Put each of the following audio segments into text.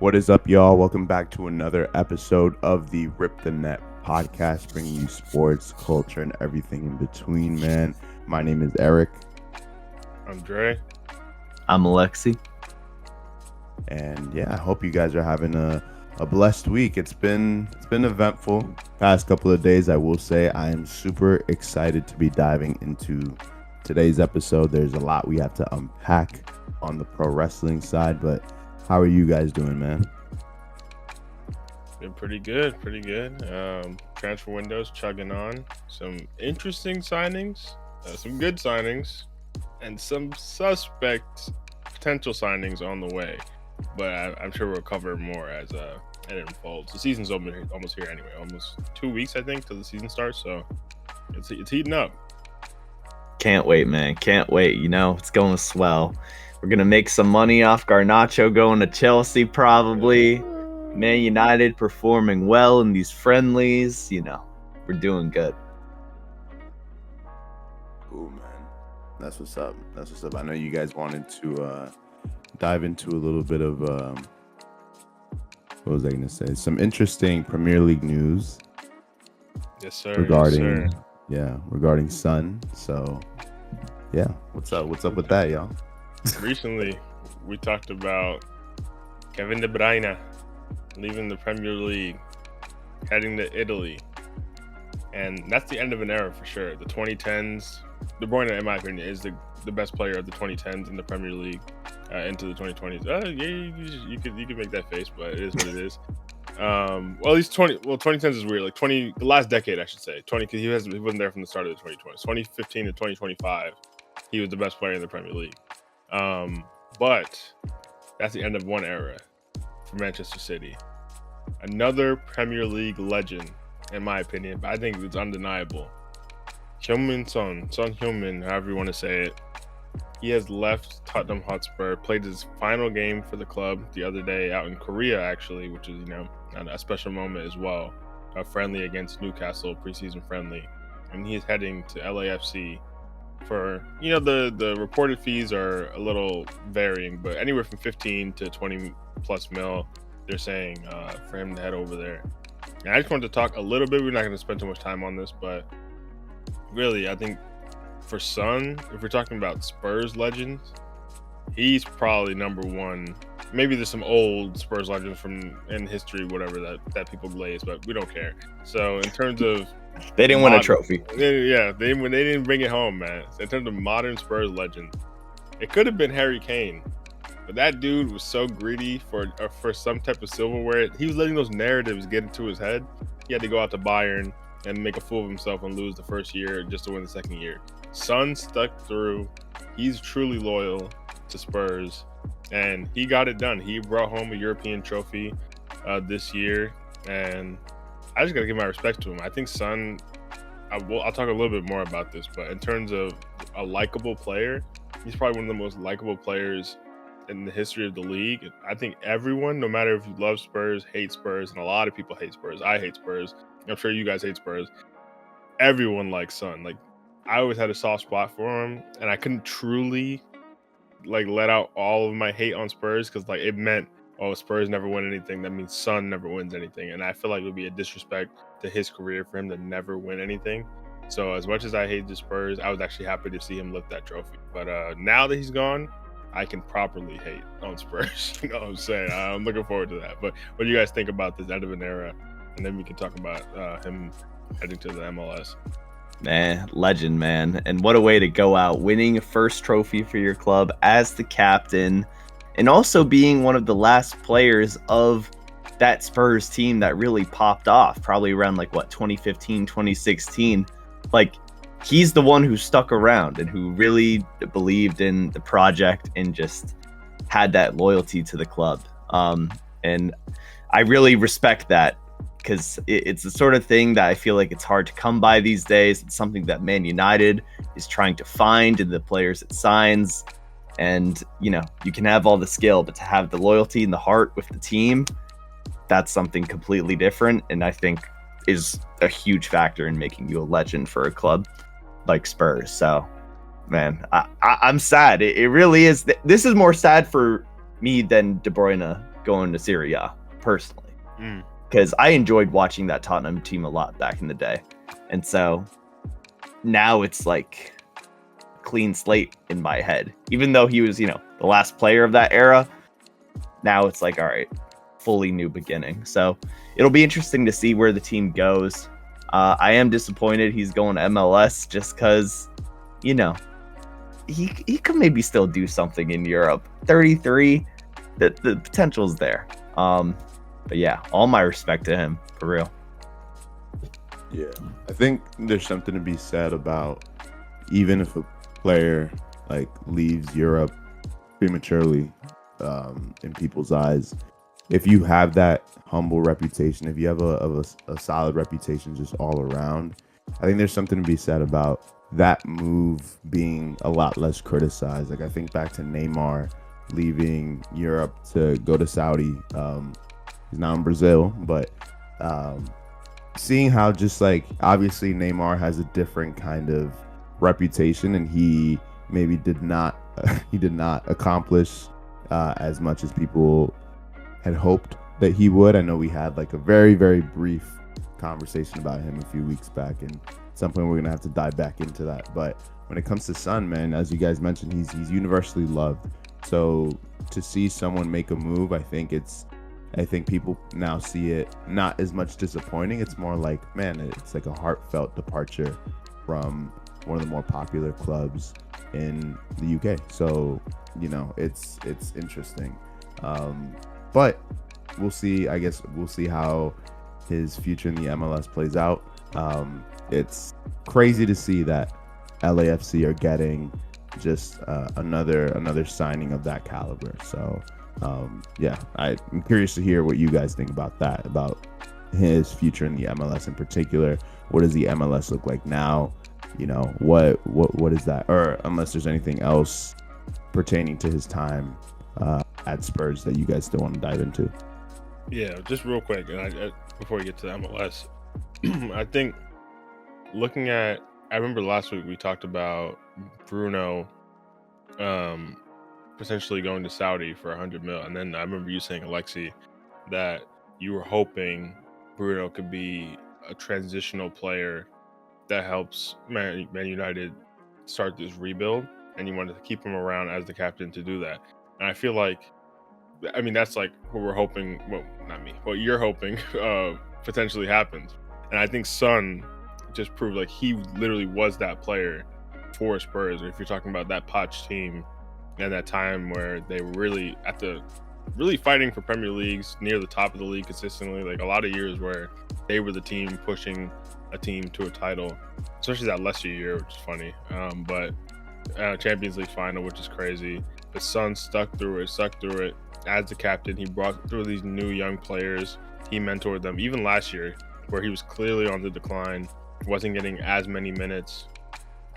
What is up, y'all? Welcome back to another episode of the Rip the Net podcast, bringing you sports, culture, and everything in between, man. My name is Eric. I'm Dre. I'm Alexi. And yeah, I hope you guys are having a blessed week. It's been eventful past couple of days. I will say I am super excited to be diving into today's episode. There's a lot we have to unpack on the pro wrestling side, but how are you guys doing, man? Been pretty good. Transfer windows chugging on. Some interesting signings, some good signings, and some suspect potential signings on the way. But I'm sure we'll cover more as it unfolds. The season's almost here anyway. Almost 2 weeks, I think, till the season starts. So it's heating up. Can't wait, man. Can't wait. You know, it's going swell. We're going to make some money off Garnacho going to Chelsea, probably. Man United performing well in these friendlies. You know, we're doing good. Cool, man. That's what's up. I know you guys wanted to dive into a little bit of, what was I going to say? Some interesting Premier League news. Yes, sir. Regarding Son. So, yeah. What's up with that, y'all? Recently, we talked about Kevin De Bruyne leaving the Premier League, heading to Italy. And that's the end of an era for sure. The 2010s, De Bruyne, in my opinion, is the best player of the 2010s in the Premier League into the 2020s. You could make that face, but it is what it is. At least 2010s is weird. Like the last decade, I should say. 20, because he wasn't there from the start of the 2020s. 2015 to 2025, he was the best player in the Premier League. But that's the end of one era for Manchester City. Another Premier League legend, in my opinion, but I think it's undeniable. Son Heung-Min, however you want to say it. He has left Tottenham Hotspur, played his final game for the club the other day out in Korea, actually, which is, a special moment as well. A friendly against Newcastle, preseason friendly. And he is heading to LAFC for, the reported fees are a little varying, but anywhere from 15 to 20 plus mil, they're saying for him to head over there. And I just wanted to talk a little bit. We're not going to spend too much time on this, but really, I think for Son, if we're talking about Spurs legends, he's probably number one. Maybe there's some old Spurs legends from in history, whatever that people glaze, but we don't care. So in terms of they didn't win a trophy. Yeah, they didn't bring it home, man. So in terms of modern Spurs legends, it could have been Harry Kane, but that dude was so greedy for some type of silverware. He was letting those narratives get into his head. He had to go out to Bayern and make a fool of himself and lose the first year just to win the second year. Son stuck through. He's truly loyal to Spurs, and he got it done. He brought home a European trophy this year, and I just gotta give my respect to him. I think Son, I'll talk a little bit more about this, but in terms of a likable player, he's probably one of the most likable players in the history of the league. I think everyone, no matter if you love Spurs, hate Spurs, and a lot of people hate Spurs. I hate Spurs. I'm sure you guys hate Spurs. Everyone likes Son. Like, I always had a soft spot for him, and I couldn't truly let out all of my hate on Spurs because it meant, Spurs never win anything. That means Son never wins anything, and I feel like it would be a disrespect to his career for him to never win anything. So as much as I hate the Spurs, I was actually happy to see him lift that trophy. But now that he's gone, I can properly hate on Spurs. You know what I'm saying? I'm looking forward to that. But what do you guys think about this end of an era? And then we can talk about him heading to the MLS. Man, legend, man. And what a way to go out, winning a first trophy for your club as the captain, and also being one of the last players of that Spurs team that really popped off, probably around 2015, 2016. He's the one who stuck around and who really believed in the project and just had that loyalty to the club. And I really respect that, because it's the sort of thing that I feel like it's hard to come by these days. It's something that Man United is trying to find in the players it signs. And, you can have all the skill, but to have the loyalty and the heart with the team, that's something completely different. And I think is a huge factor in making you a legend for a club like Spurs. So, man, I'm sad. It really is. This is more sad for me than De Bruyne going to Serie A, personally. Mm. Because I enjoyed watching that Tottenham team a lot back in the day. And so now it's like clean slate in my head. Even though he was, the last player of that era, now it's like, all right, fully new beginning. So it'll be interesting to see where the team goes. I am disappointed he's going to MLS just because, he could maybe still do something in Europe. 33, the potential's there. But yeah, all my respect to him, for real. Yeah, I think there's something to be said about even if a player like leaves Europe prematurely, in people's eyes, if you have that humble reputation, if you have a solid reputation just all around, I think there's something to be said about that move being a lot less criticized. Like I think back to Neymar leaving Europe to go to Saudi. He's now in Brazil, but seeing how just like obviously Neymar has a different kind of reputation, and he maybe did not accomplish as much as people had hoped that he would. I know we had like a very, very brief conversation about him a few weeks back, and at some point we're gonna have to dive back into that. But when it comes to Son, man, as you guys mentioned, he's universally loved. So to see someone make a move, I think people now see it not as much disappointing. It's more like, man, it's like a heartfelt departure from one of the more popular clubs in the UK. So, it's interesting. But we'll see. I guess we'll see how his future in the MLS plays out. It's crazy to see that LAFC are getting just another signing of that caliber. So yeah, I'm curious to hear what you guys think about that, about his future in the MLS in particular. What does the MLS look like now? What is that? Or unless there's anything else pertaining to his time at Spurs that you guys still want to dive into. Yeah, just real quick, before we get to the MLS, I think I remember last week we talked about Bruno potentially going to Saudi for 100 mil, and then I remember you saying, Alexi, that you were hoping Bruno could be a transitional player that helps Man United start this rebuild, and you wanted to keep him around as the captain to do that. And I feel like, that's like what we're hoping. Well, not me. What you're hoping potentially happens. And I think Son just proved like he literally was that player for Spurs. Or if you're talking about that Poch team and that time where they were really really fighting for Premier Leagues, near the top of the league consistently, like a lot of years where they were the team pushing a team to a title, especially that Leicester year, which is funny. But Champions League final, which is crazy. The Son stuck through it as the captain. He brought through these new young players. He mentored them, even last year, where he was clearly on the decline, wasn't getting as many minutes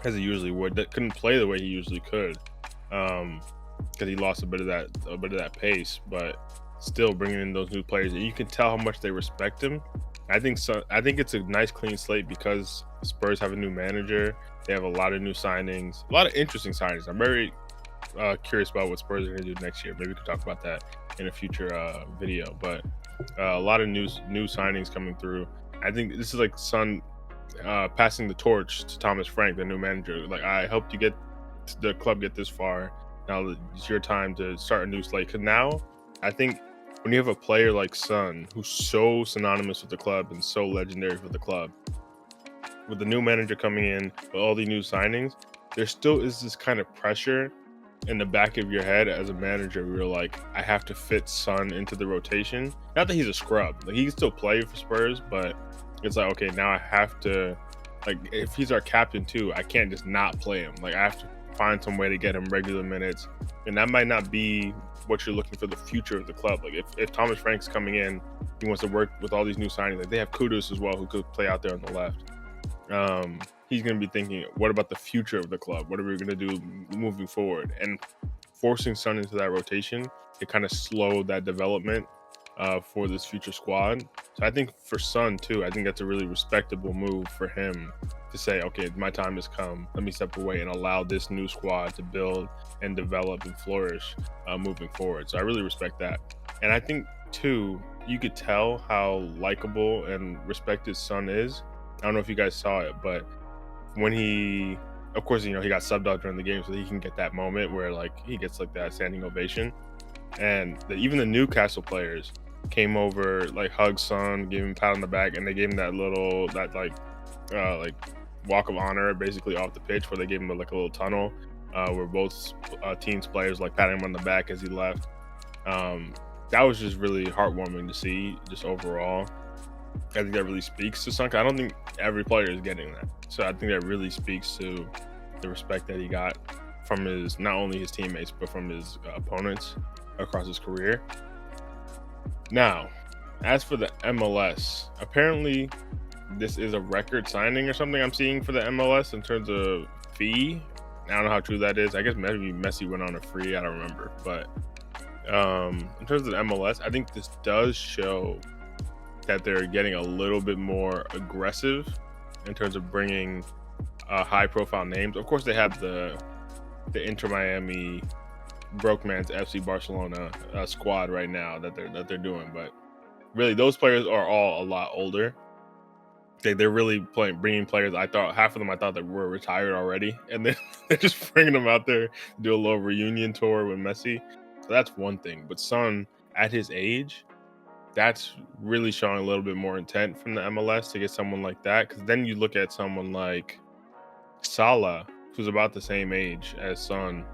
as he usually would. That couldn't play the way he usually could, because he lost a bit of that pace. But still bringing in those new players, and you can tell how much they respect him. I think it's a nice clean slate because Spurs have a new manager. They have a lot of new signings, a lot of interesting signings. I'm very curious about what Spurs are going to do next year. Maybe we could talk about that in a future video. But a lot of new signings coming through. I think this is like Son passing the torch to Thomas Frank, the new manager. Like, I helped you get the club get this far. Now it's your time to start a new slate. Because now, I think when you have a player like Son, who's so synonymous with the club and so legendary for the club, with the new manager coming in, with all the new signings, there still is this kind of pressure in the back of your head as a manager where you're like, I have to fit Son into the rotation. Not that he's a scrub. Like, he can still play for Spurs, but it's like, okay, now I have to, like, if he's our captain too, I can't just not play him. Like, I have to find some way to get him regular minutes. And that might not be what you're looking for the future of the club. Like, if Thomas Frank's coming in, he wants to work with all these new signings. Like, they have Kudus as well, who could play out there on the left. He's going to be thinking, what about the future of the club? What are we going to do moving forward? And forcing Son into that rotation, it kind of slowed that development for this future squad. So I think for Son too, I think that's a really respectable move for him to say, okay, my time has come. Let me step away and allow this new squad to build and develop and flourish moving forward. So I really respect that. And I think too, you could tell how likable and respected Son is. I don't know if you guys saw it, but when he, of course, he got subbed out during the game so that he can get that moment where like he gets like that standing ovation. And even the Newcastle players came over, like hugged Son, gave him a pat on the back, and they gave him that walk of honor basically off the pitch where they gave him like a little tunnel where both teams players like patting him on the back as he left. That was just really heartwarming to see, just overall. I think that really speaks to Son. I don't think every player is getting that. So I think that really speaks to the respect that he got from his, not only his teammates, but from his opponents across his career. Now, as for the MLS, apparently this is a record signing or something I'm seeing for the MLS in terms of fee. I don't know how true that is. I guess maybe Messi went on a free. I don't remember. But in terms of the MLS, I think this does show that they're getting a little bit more aggressive in terms of bringing high-profile names. Of course, they have the Inter Miami Brokeman's FC Barcelona squad right now that they're doing, but really those players are all a lot older. They're really bringing players. I thought half of them that were retired already, and then they're just bringing them out there to do a little reunion tour with Messi. So that's one thing. But Son, at his age, that's really showing a little bit more intent from the MLS to get someone like that. Because then you look at someone like Salah, who's about the same age as Son,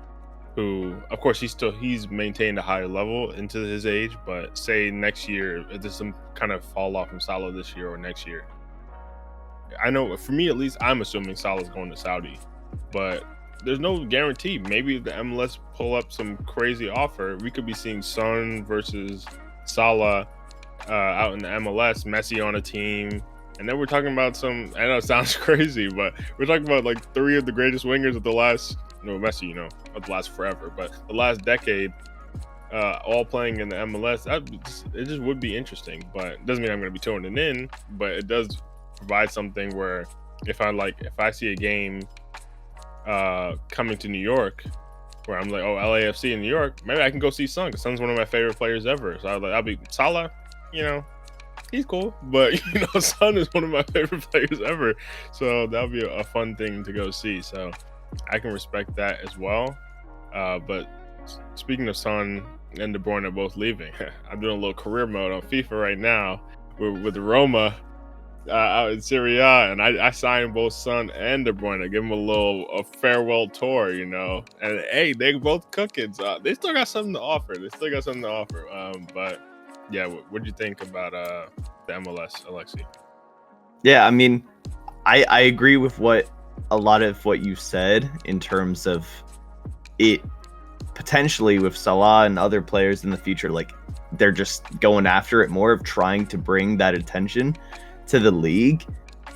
who, of course, he's maintained a higher level into his age. But say next year, if there's some kind of fall off from Salah this year or next year, I know for me at least, I'm assuming Salah's going to Saudi, but there's no guarantee. Maybe if the MLS pull up some crazy offer, we could be seeing Son versus Salah out in the MLS, Messi on a team. And then we're talking about some, I know it sounds crazy, but we're talking about like three of the greatest wingers of the last, Messi, of the last forever, but the last decade, all playing in the MLS. It just would be interesting, but it doesn't mean I'm going to be tuning in, but it does provide something where if I see a game coming to New York where I'm like, oh, LAFC in New York, maybe I can go see Son, because Son's one of my favorite players ever. So I'll be Salah, he's cool, but Son is one of my favorite players ever. So that'll be a fun thing to go see. So I can respect that as well. But speaking of Son and De Bruyne both leaving, I'm doing a little career mode on FIFA right now with Roma out in Serie A, and I signed both Son and De Bruyne, give them a farewell tour, And hey, they both cooking. So they still got something to offer. But yeah, what do you think about the MLS, Alexi? Yeah, I mean, I agree with a lot of what you said in terms of it potentially with Salah and other players in the future, like they're just going after it more, of trying to bring that attention to the league.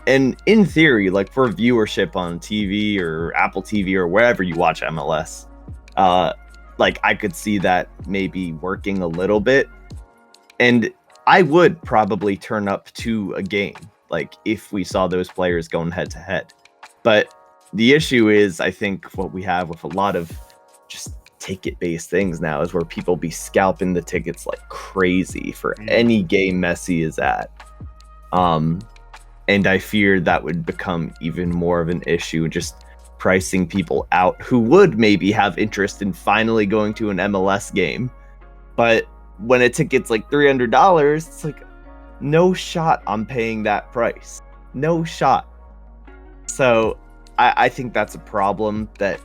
And in theory, like for viewership on TV or Apple TV or wherever you watch MLS, like I could see that maybe working a little bit. And I would probably turn up to a game, like if we saw those players going head to head. But the issue is, I think what we have with a lot of just ticket-based things now is where people be scalping the tickets like crazy for any game Messi is at. And I fear that would become even more of an issue, just pricing people out who would maybe have interest in finally going to an MLS game. But when a ticket's like $300, it's like, no shot I'm paying that price. No shot. So I think that's a problem that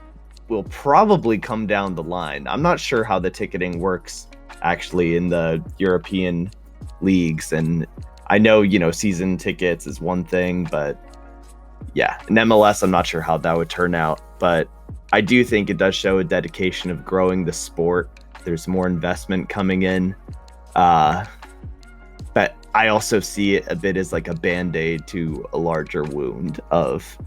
will probably come down the line. I'm not sure how the ticketing works actually in the European leagues, and I know, season tickets is one thing, but yeah, in MLS, I'm not sure how that would turn out. But I do think it does show a dedication of growing the sport. There's more investment coming in. But I also see it a bit as like a band-aid to a larger wound of,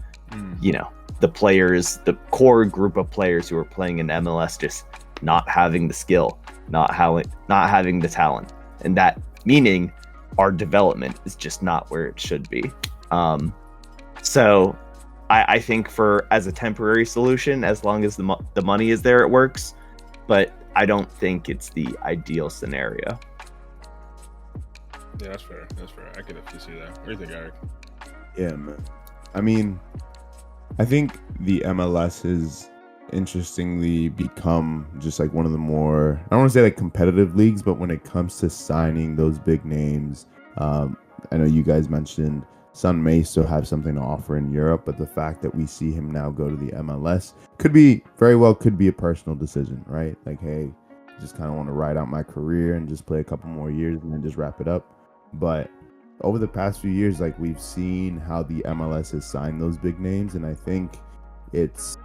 the players, the core group of players who are playing in MLS just not having the skill, not having the talent. and that meaning our development is just not where it should be. So I think as a temporary solution, as long as the money is there, it works. But I don't think it's the ideal scenario. Yeah, that's fair. That's fair. I could definitely see that. What do you think, Eric? Yeah, man. I mean, I think the MLS has interestingly become just like one of the more, I don't want to say like competitive leagues, but when it comes to signing those big names, I know you guys mentioned Son may still have something to offer in Europe, but the fact that we see him now go to the MLS could be a personal decision, right? Like, hey, just kind of want to ride out my career and just play a couple more years and then just wrap it up. But over the past few years, like, we've seen how the MLS has signed those big names, and I think it's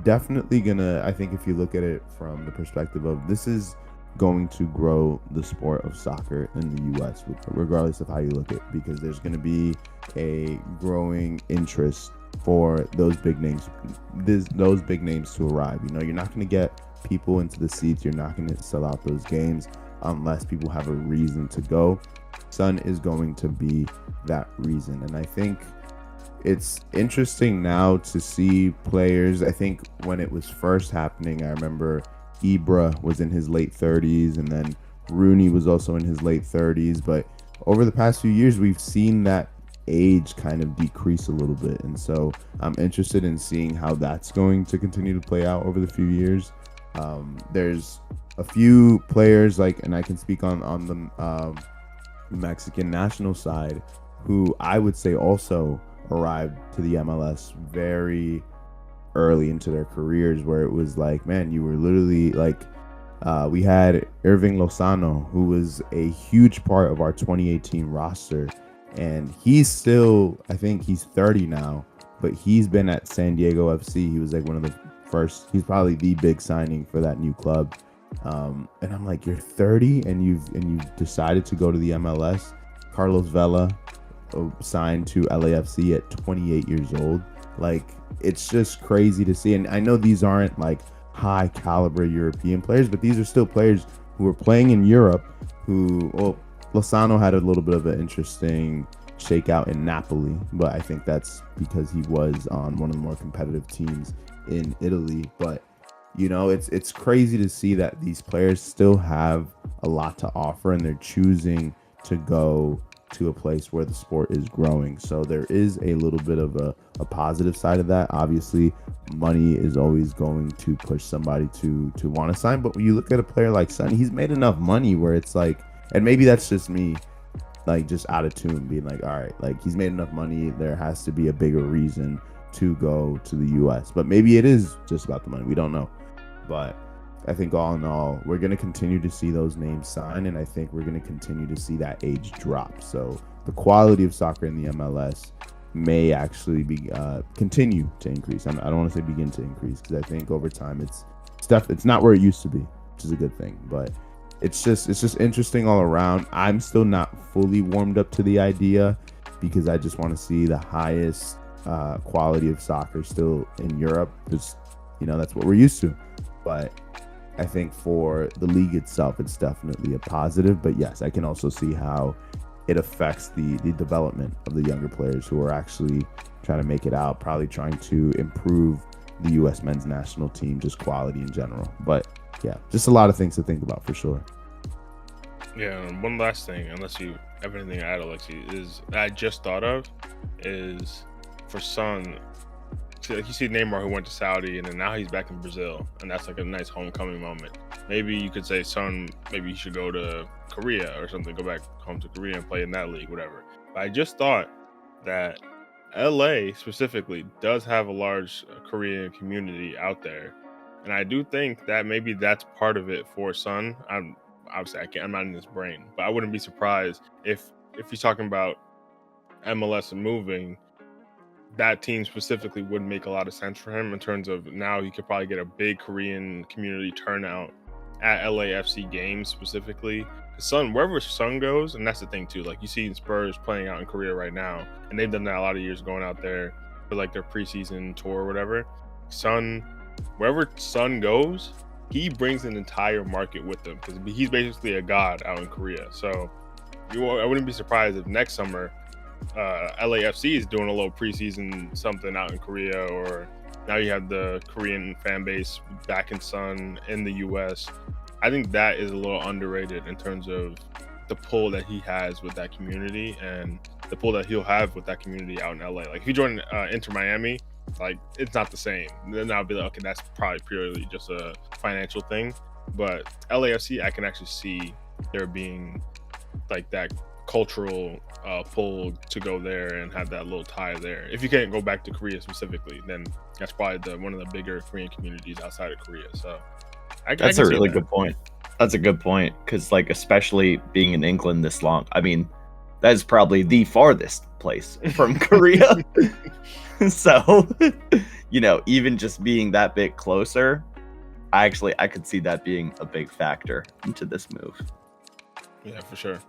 definitely gonna, I think if you look at it from the perspective of this is going to grow the sport of soccer in the US, regardless of how you look at it, because there's going to be a growing interest for those big names to arrive. You know, you're not going to get people into the seats, you're not going to sell out those games unless people have a reason to go. Son is going to be that reason, and I think it's interesting now to see players. I think when it was first happening, I remember Ibra was in his late 30s, and then Rooney was also in his late 30s. But over the past few years, we've seen that age kind of decrease a little bit. And so I'm interested in seeing how that's going to continue to play out over the few years. There's a few players, like, and I can speak on the Mexican national side, who I would say also arrived to the MLS very early into their careers, where it was like, man, you were literally like, we had Irving Lozano, who was a huge part of our 2018 roster, and he's still, I think he's 30 now, but he's been at San Diego FC. He was like one of the first, he's probably the big signing for that new club. And I'm like, you're 30 and you've decided to go to the MLS. Carlos Vela signed to LAFC at 28 years old. Like, it's just crazy to see. And I know these aren't like high caliber European players, but these are still players who are playing in Europe, who, well, Lozano had a little bit of an interesting shakeout in Napoli, but I think that's because he was on one of the more competitive teams in Italy. But, you know, it's crazy to see that these players still have a lot to offer, and they're choosing to go to a place where the sport is growing. So there is a little bit of a positive side of that. Obviously, money is always going to push somebody to want to sign. But when you look at a player like Son, he's made enough money where it's like, and maybe that's just me, like, just out of tune, being like, all right, like, he's made enough money, there has to be a bigger reason to go to the US. But maybe it is just about the money. We don't know. But I think all in all, we're going to continue to see those names sign, and I think we're going to continue to see that age drop. So the quality of soccer in the MLS may actually be continue to increase. I don't want to say begin to increase, because I think over time it's not where it used to be, which is a good thing. But it's just interesting all around. I'm still not fully warmed up to the idea, because I just want to see the highest quality of soccer still in Europe, because, you know, that's what we're used to. But I think for the league itself, it's definitely a positive. But yes, I can also see how it affects the development of the younger players who are actually trying to make it out, probably trying to improve the U.S. men's national team, just quality in general. But yeah, just a lot of things to think about for sure. Yeah, and one last thing, unless you have anything to add, Alexi, is I just thought of is for Son. So, like, you see Neymar, who went to Saudi, and then now he's back in Brazil, and that's like a nice homecoming moment. Maybe you could say, Son, maybe you should go to Korea or something, go back home to Korea and play in that league, whatever. But I just thought that LA specifically does have a large Korean community out there, and I do think that maybe that's part of it for Son. I'm not in his brain, but I wouldn't be surprised if he's talking about MLS and moving, that team specifically would make a lot of sense for him in terms of now he could probably get a big Korean community turnout at LAFC games specifically. Son, wherever Son goes, and that's the thing too, like you see Spurs playing out in Korea right now, and they've done that a lot of years, going out there for like their preseason tour or whatever. Son, wherever Son goes, he brings an entire market with him because he's basically a god out in Korea. So I wouldn't be surprised if next summer LAFC is doing a little preseason something out in Korea, or now you have the Korean fan base back in Son in the US. I think that is a little underrated in terms of the pull that he has with that community and the pull that he'll have with that community out in LA. Like if you join Inter Miami, like it's not the same. Then I'll be like, okay, that's probably purely just a financial thing. But LAFC, I can actually see there being like that cultural pull to go there and have that little tie there. If you can't go back to Korea specifically, then that's probably one of the bigger Korean communities outside of Korea. So that's a really good point. That's a good point, because like especially being in England this long, I mean, that is probably the farthest place from Korea. So, even just being that bit closer, I could see that being a big factor into this move. Yeah, for sure.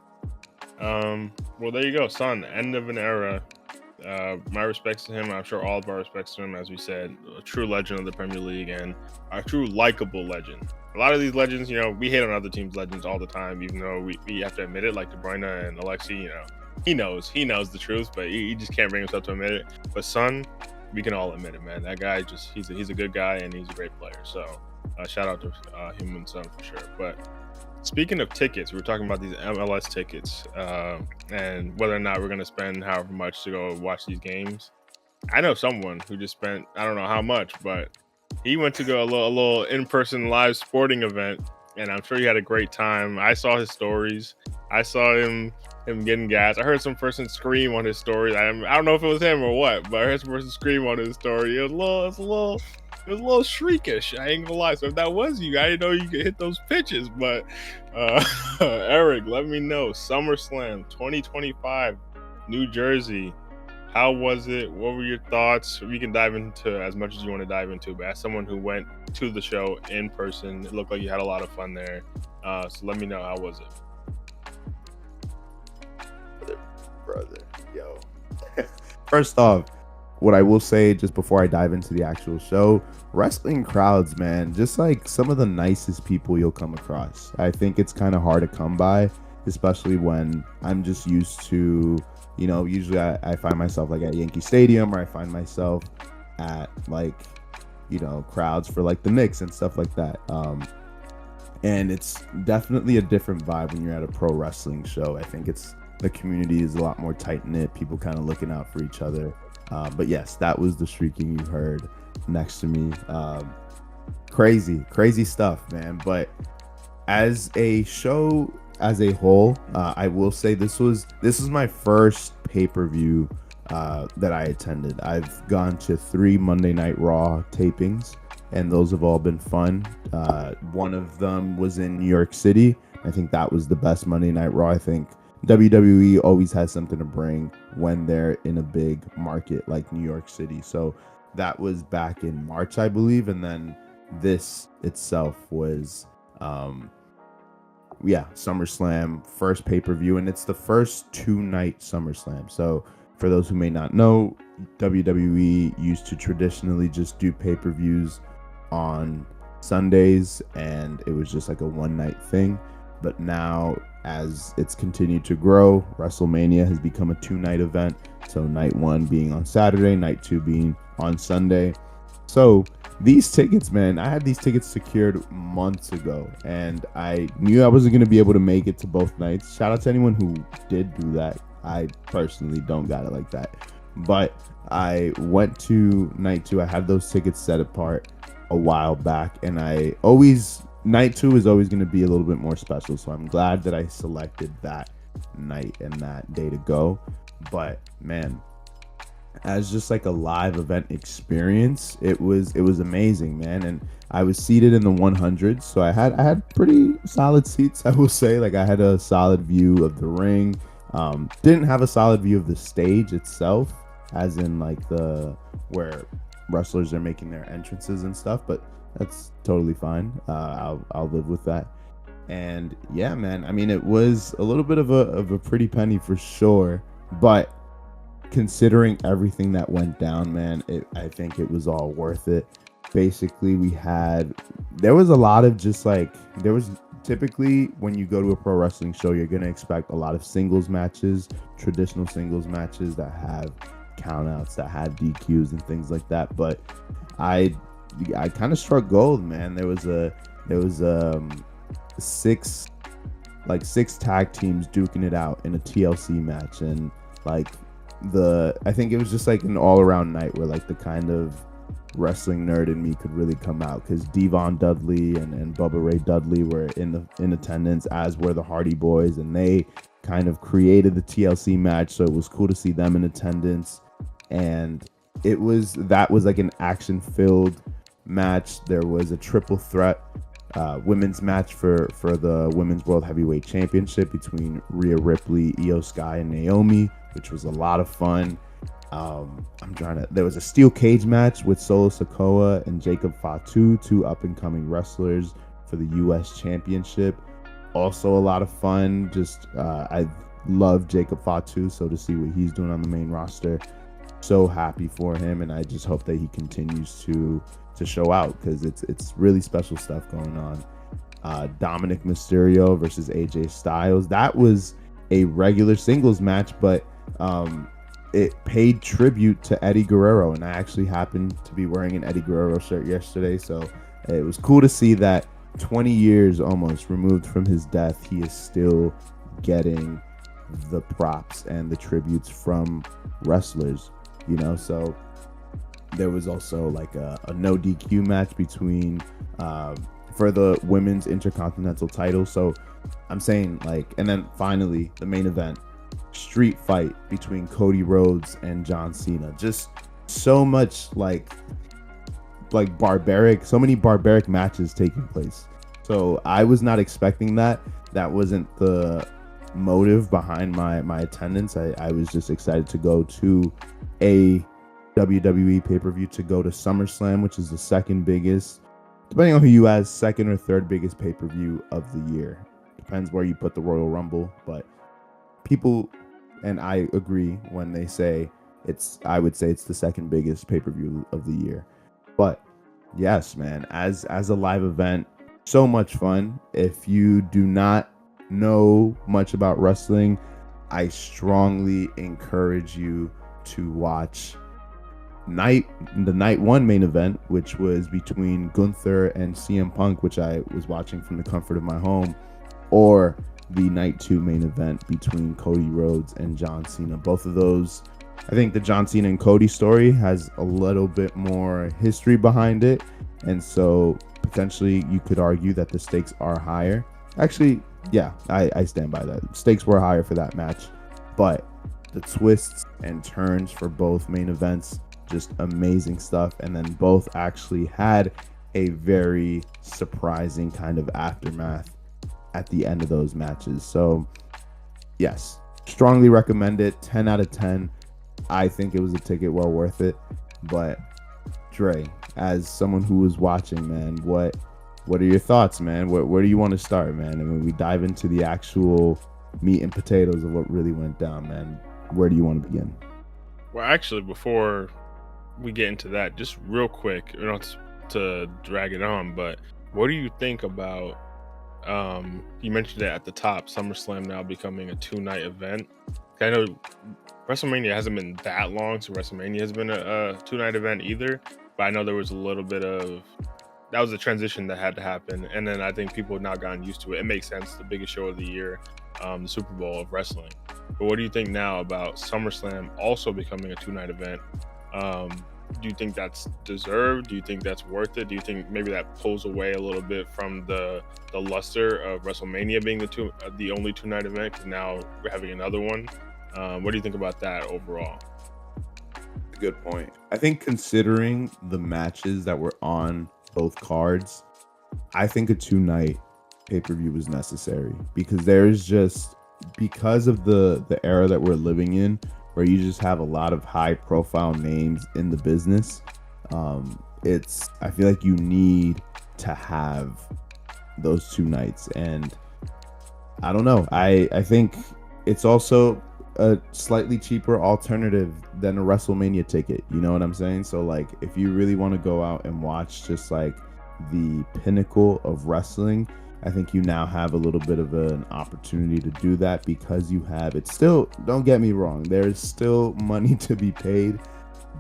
Well, there you go, Son. End of an era. My respects to him. I'm sure all of our respects to him, as we said, a true legend of the Premier League and a true likable legend. A lot of these legends, we hate on other teams' legends all the time, even though we have to admit it, like De Bruyne and Alexi, he knows the truth, but he just can't bring himself to admit it. But Son, we can all admit it, man. That guy he's a good guy and he's a great player. So shout out to him and Son for sure. But speaking of tickets, we were talking about these MLS tickets and whether or not we're going to spend however much to go watch these games. I know someone who just spent, I don't know how much, but he went to go a little in-person live sporting event, and I'm sure he had a great time. I saw his stories. I saw him getting gas. I heard some person scream on his story. I don't know if it was him or what, but I heard some person scream on his story. It was a little shriekish. I ain't gonna lie. So if that was you, I didn't know you could hit those pitches. But Eric, let me know. SummerSlam 2025, New Jersey. How was it? What were your thoughts? We can dive into as much as you want to dive into, but as someone who went to the show in person, it looked like you had a lot of fun there. So let me know, how was it? Brother, yo. First off, what I will say just before I dive into the actual show, wrestling crowds, man, just like some of the nicest people you'll come across. I think it's kind of hard to come by, especially when I'm just used to, usually I find myself like at Yankee Stadium, or I find myself at like, crowds for like the Knicks and stuff like that. And it's definitely a different vibe when you're at a pro wrestling show. I think the community is a lot more tight knit, people kind of looking out for each other. But yes, that was the shrieking you heard next to me. Crazy stuff, man. But as a show as a whole, I will say this was my first pay-per-view that I attended. I've gone to 3 Monday Night Raw tapings, and those have all been fun. One of them was in New York City. I think that was the best Monday Night Raw. I think WWE always has something to bring when they're in a big market like New York City. So that was back in March, I believe. And then this itself was, SummerSlam, first pay-per-view. And it's the first 2-night SummerSlam. So for those who may not know, WWE used to traditionally just do pay-per-views on Sundays, and it was just like a 1-night thing. But now, as it's continued to grow, WrestleMania has become a 2-night event. So night 1 being on Saturday, night 2 being on Sunday. So these tickets, man, I had these tickets secured months ago, and I knew I wasn't going to be able to make it to both nights. Shout out to anyone who did do that. I personally don't got it like that. But I went to night 2. I had those tickets set apart a while back, and night 2 is always going to be a little bit more special. So I'm glad that I selected that night and that day to go. But man, as just like a live event experience, it was amazing, man. And I was seated in the 100s, so I had pretty solid seats, I will say. Like I had a solid view of the ring. Didn't have a solid view of the stage itself, as in like where wrestlers are making their entrances and stuff, but that's totally fine. I'll live with that. And yeah, man, I mean, it was a little bit of a pretty penny for sure, but considering everything that went down, man, I think it was all worth it. basically there was a lot of just like, typically when you go to a pro wrestling show, you're going to expect a lot of singles matches, traditional singles matches that have countouts, that had DQs and things like that. But I kind of struck gold, man. There was six tag teams duking it out in a TLC match, and like I think it was just like an all-around night where like the kind of wrestling nerd in me could really come out, because Devon Dudley and Bubba Ray Dudley were in attendance, as were the Hardy Boys, and they kind of created the TLC match, so it was cool to see them in attendance. And that was like an action-filled match. There was a triple threat women's match for the Women's World Heavyweight Championship between Rhea Ripley, Io Sky, and Naomi, which was a lot of fun. There was a steel cage match with Solo Sikoa and Jacob Fatu, two up-and-coming wrestlers for the U.S. Championship. Also a lot of fun. I love Jacob Fatu, so to see what he's doing on the main roster, so happy for him, and I just hope that he continues to show out, because it's really special stuff going on. Dominic Mysterio versus AJ Styles. That was a regular singles match, but it paid tribute to Eddie Guerrero, and I actually happened to be wearing an Eddie Guerrero shirt yesterday, so it was cool to see that 20 years almost removed from his death, he is still getting the props and the tributes from wrestlers, so there was also like a no DQ match between for the women's intercontinental title. So I'm saying, like, and then finally the main event, street fight between Cody Rhodes and John Cena. Just so much like barbaric, so many barbaric matches taking place. So I was not expecting that. That wasn't the motive behind my attendance. I was just excited to go to a WWE pay-per-view, to go to SummerSlam, which is the second biggest, depending on who you ask, second or third biggest pay-per-view of the year. Depends where you put the Royal Rumble, but people, and I agree when they say I would say it's the second biggest pay-per-view of the year. But yes, man, as a live event, so much fun. If you do not know much about wrestling, I strongly encourage you to watch the night one main event, which was between Gunther and CM Punk, which I was watching from the comfort of my home, or the night two main event between Cody Rhodes and John Cena. Both of those, I think the John Cena and Cody story has a little bit more history behind it, and so potentially you could argue that the stakes are higher. Actually, yeah, I stand by that. Stakes were higher for that match, but the twists and turns for both main events, just amazing stuff. And then both actually had a very surprising kind of aftermath at the end of those matches. So yes, strongly recommend it. 10 out of 10. I think it was a ticket well worth it. But Dre, as someone who was watching, man, what are your thoughts, man? Where do you want to start, man? And when we dive into the actual meat and potatoes of what really went down, man, where do you want to begin? Well, actually, before we get into that, just real quick, not to drag it on, but what do you think about, you mentioned it at the top, SummerSlam now becoming a 2-night event? I know WrestleMania hasn't been that long, so WrestleMania has been a 2-night event either, but I know there was a little bit of, that was a transition that had to happen, and then I think people have now gotten used to it. It makes sense, the biggest show of the year, the Super Bowl of wrestling. But what do you think now about SummerSlam also becoming a 2-night event? Do you think that's deserved? Do you think that's worth it? Do you think maybe that pulls away a little bit from the luster of WrestleMania being the only 2-night event, because now we're having another one? What do you think about that overall? Good point. I think considering the matches that were on both cards, I think a 2-night pay-per-view was necessary, because because of the era that we're living in, where you just have a lot of high profile names in the business. I feel like you need to have those 2 nights. And I don't know, I think it's also a slightly cheaper alternative than a WrestleMania ticket. You know what I'm saying? So like, if you really want to go out and watch just like the pinnacle of wrestling, I think you now have a little bit of an opportunity to do that because you have it. Still, don't get me wrong, there's still money to be paid,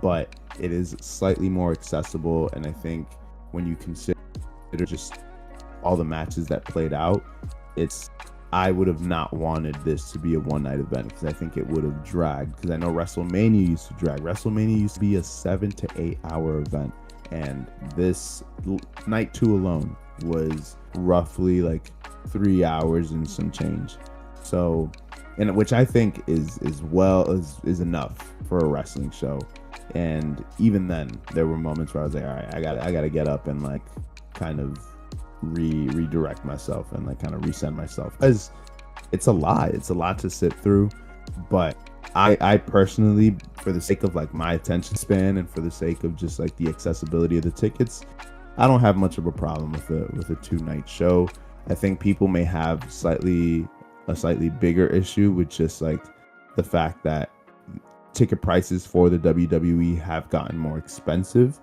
but it is slightly more accessible. And I think when you consider just all the matches that played out, I would have not wanted this to be a one-night event because I think it would have dragged. Because I know WrestleMania used to drag. WrestleMania used to be a 7 to 8 hour event, and this night 2 alone was roughly like 3 hours and some change. So, and which I think is enough for a wrestling show. And even then, there were moments where I was like, all right, I gotta get up and like kind of redirect myself and like kind of reset myself, because it's a lot to sit through. But I personally, for the sake of like my attention span and for the sake of just like the accessibility of the tickets, I don't have much of a problem with a 2-night show. I think people may have a slightly bigger issue with just like the fact that ticket prices for the WWE have gotten more expensive.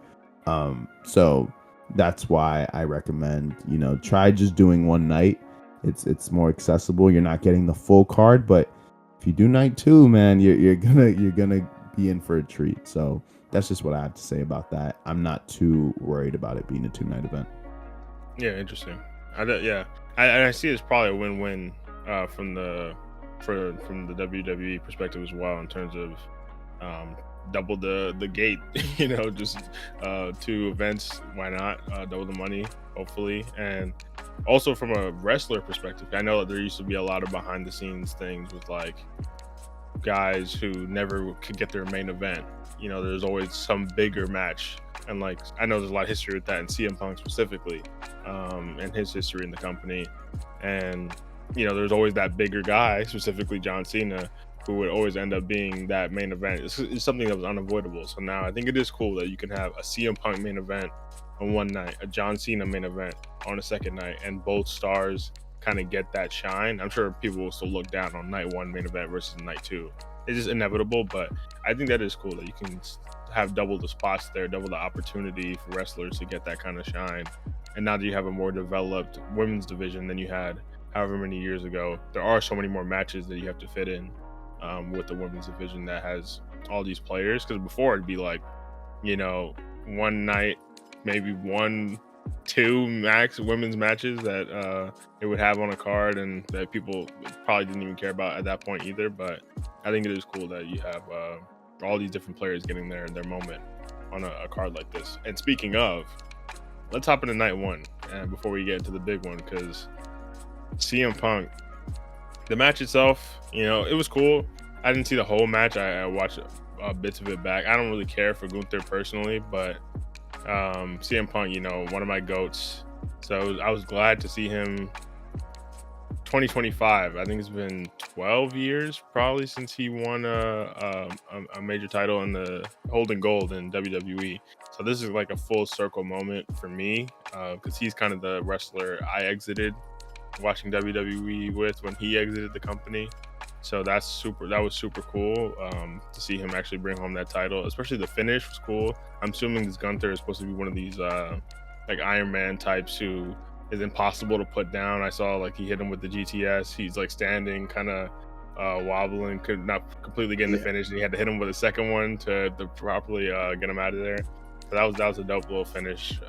So that's why I recommend, try just doing one night. It's more accessible. You're not getting the full card, but if you do night 2, man, you're gonna be in for a treat. So that's just what I have to say about that. I'm not too worried about it being a 2-night event. Yeah, interesting. I see it's probably a win-win from the WWE perspective as well, in terms of double the gate, just 2 events. Why not double the money, hopefully? And also from a wrestler perspective, I know that there used to be a lot of behind the scenes things with like guys who never could get their main event. There's always some bigger match, and like I know there's a lot of history with that, and CM Punk specifically, and his history in the company. And there's always that bigger guy, specifically John Cena, who would always end up being that main event. It's something that was unavoidable. So now I think it is cool that you can have a CM Punk main event on one night, a John Cena main event on a second night, and both stars kind of get that shine. I'm sure people will still look down on night 1 main event versus night 2. It's just inevitable, but I think that is cool that you can have double the spots there, double the opportunity for wrestlers to get that kind of shine. And now that you have a more developed women's division than you had however many years ago, there are so many more matches that you have to fit in with the women's division that has all these players. Because before it'd be like, one night, maybe 1-2 max women's matches that it would have on a card, and that people probably didn't even care about at that point either. But I think it is cool that you have all these different players getting their moment on a card like this. And speaking of, let's hop into night 1 and before we get into the big one, because CM Punk, the match itself, it was cool. I didn't see the whole match. I watched bits of it back. I don't really care for Gunther personally, but CM Punk, one of my GOATs. So I was glad to see him. 2025, I think it's been 12 years probably since he won a major title in the holding gold in WWE. So this is like a full circle moment for me, because he's kind of the wrestler I exited watching WWE with when he exited the company. So that was super cool to see him actually bring home that title. Especially the finish was cool. I'm assuming this Gunther is supposed to be one of these like Iron Man types who is impossible to put down. I saw like he hit him with the GTS. He's like standing, kind of wobbling, could not completely get in the finish, and he had to hit him with a second one to properly get him out of there. So that was a dope little finish.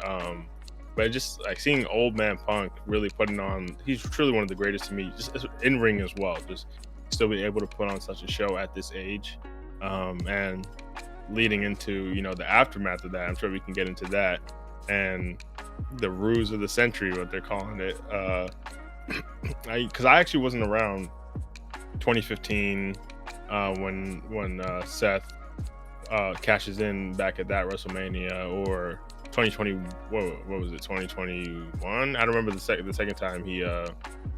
But just like seeing old man Punk really putting on, he's truly one of the greatest to me, just in ring as well. Just still being able to put on such a show at this age, and leading into the aftermath of that. I'm sure we can get into that, and the ruse of the century, what they're calling it. Because I actually wasn't around 2015 when Seth cashes in back at that WrestleMania, or 2020. What was it? 2021. I don't remember the second time he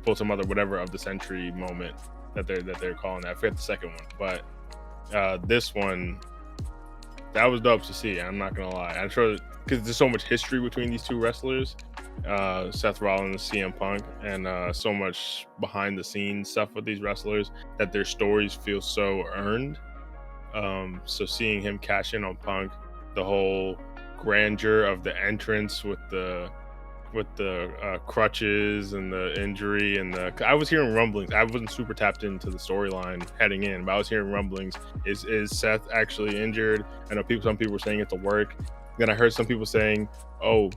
pulled some other whatever of the century moment that they're calling that. I forget the second one, but this one, that was dope to see. I'm not gonna lie. I'm sure because there's so much history between these two wrestlers. Seth Rollins, CM Punk, and so much behind the scenes stuff with these wrestlers that their stories feel so earned. So seeing him cash in on Punk, the whole grandeur of the entrance with the crutches and the injury and I was hearing rumblings. I wasn't super tapped into the storyline heading in, but I was hearing rumblings. Is Seth actually injured? I know some people were saying it's a work. Then I heard some people saying, oh,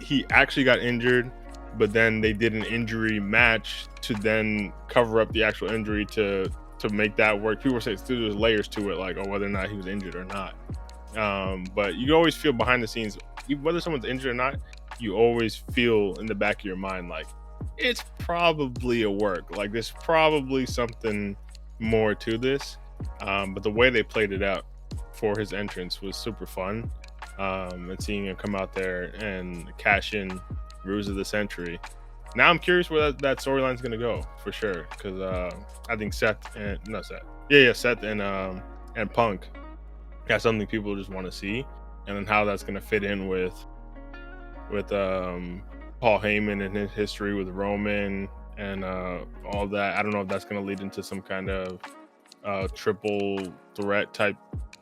he actually got injured, but then they did an injury match to then cover up the actual injury to make that work. People were saying there's layers to it, like, oh, whether or not he was injured or not. But you always feel behind the scenes, whether someone's injured or not, you always feel in the back of your mind like it's probably a work. Like there's probably something more to this. But the way they played it out for his entrance was super fun. And seeing him come out there and cash in Ruse of the Century. Now I'm curious where that storyline's gonna go for sure, because I think Seth and Punk got something people just want to see, and then how that's gonna fit in with Paul Heyman and his history with Roman and all that. I don't know if that's gonna lead into some kind of triple threat type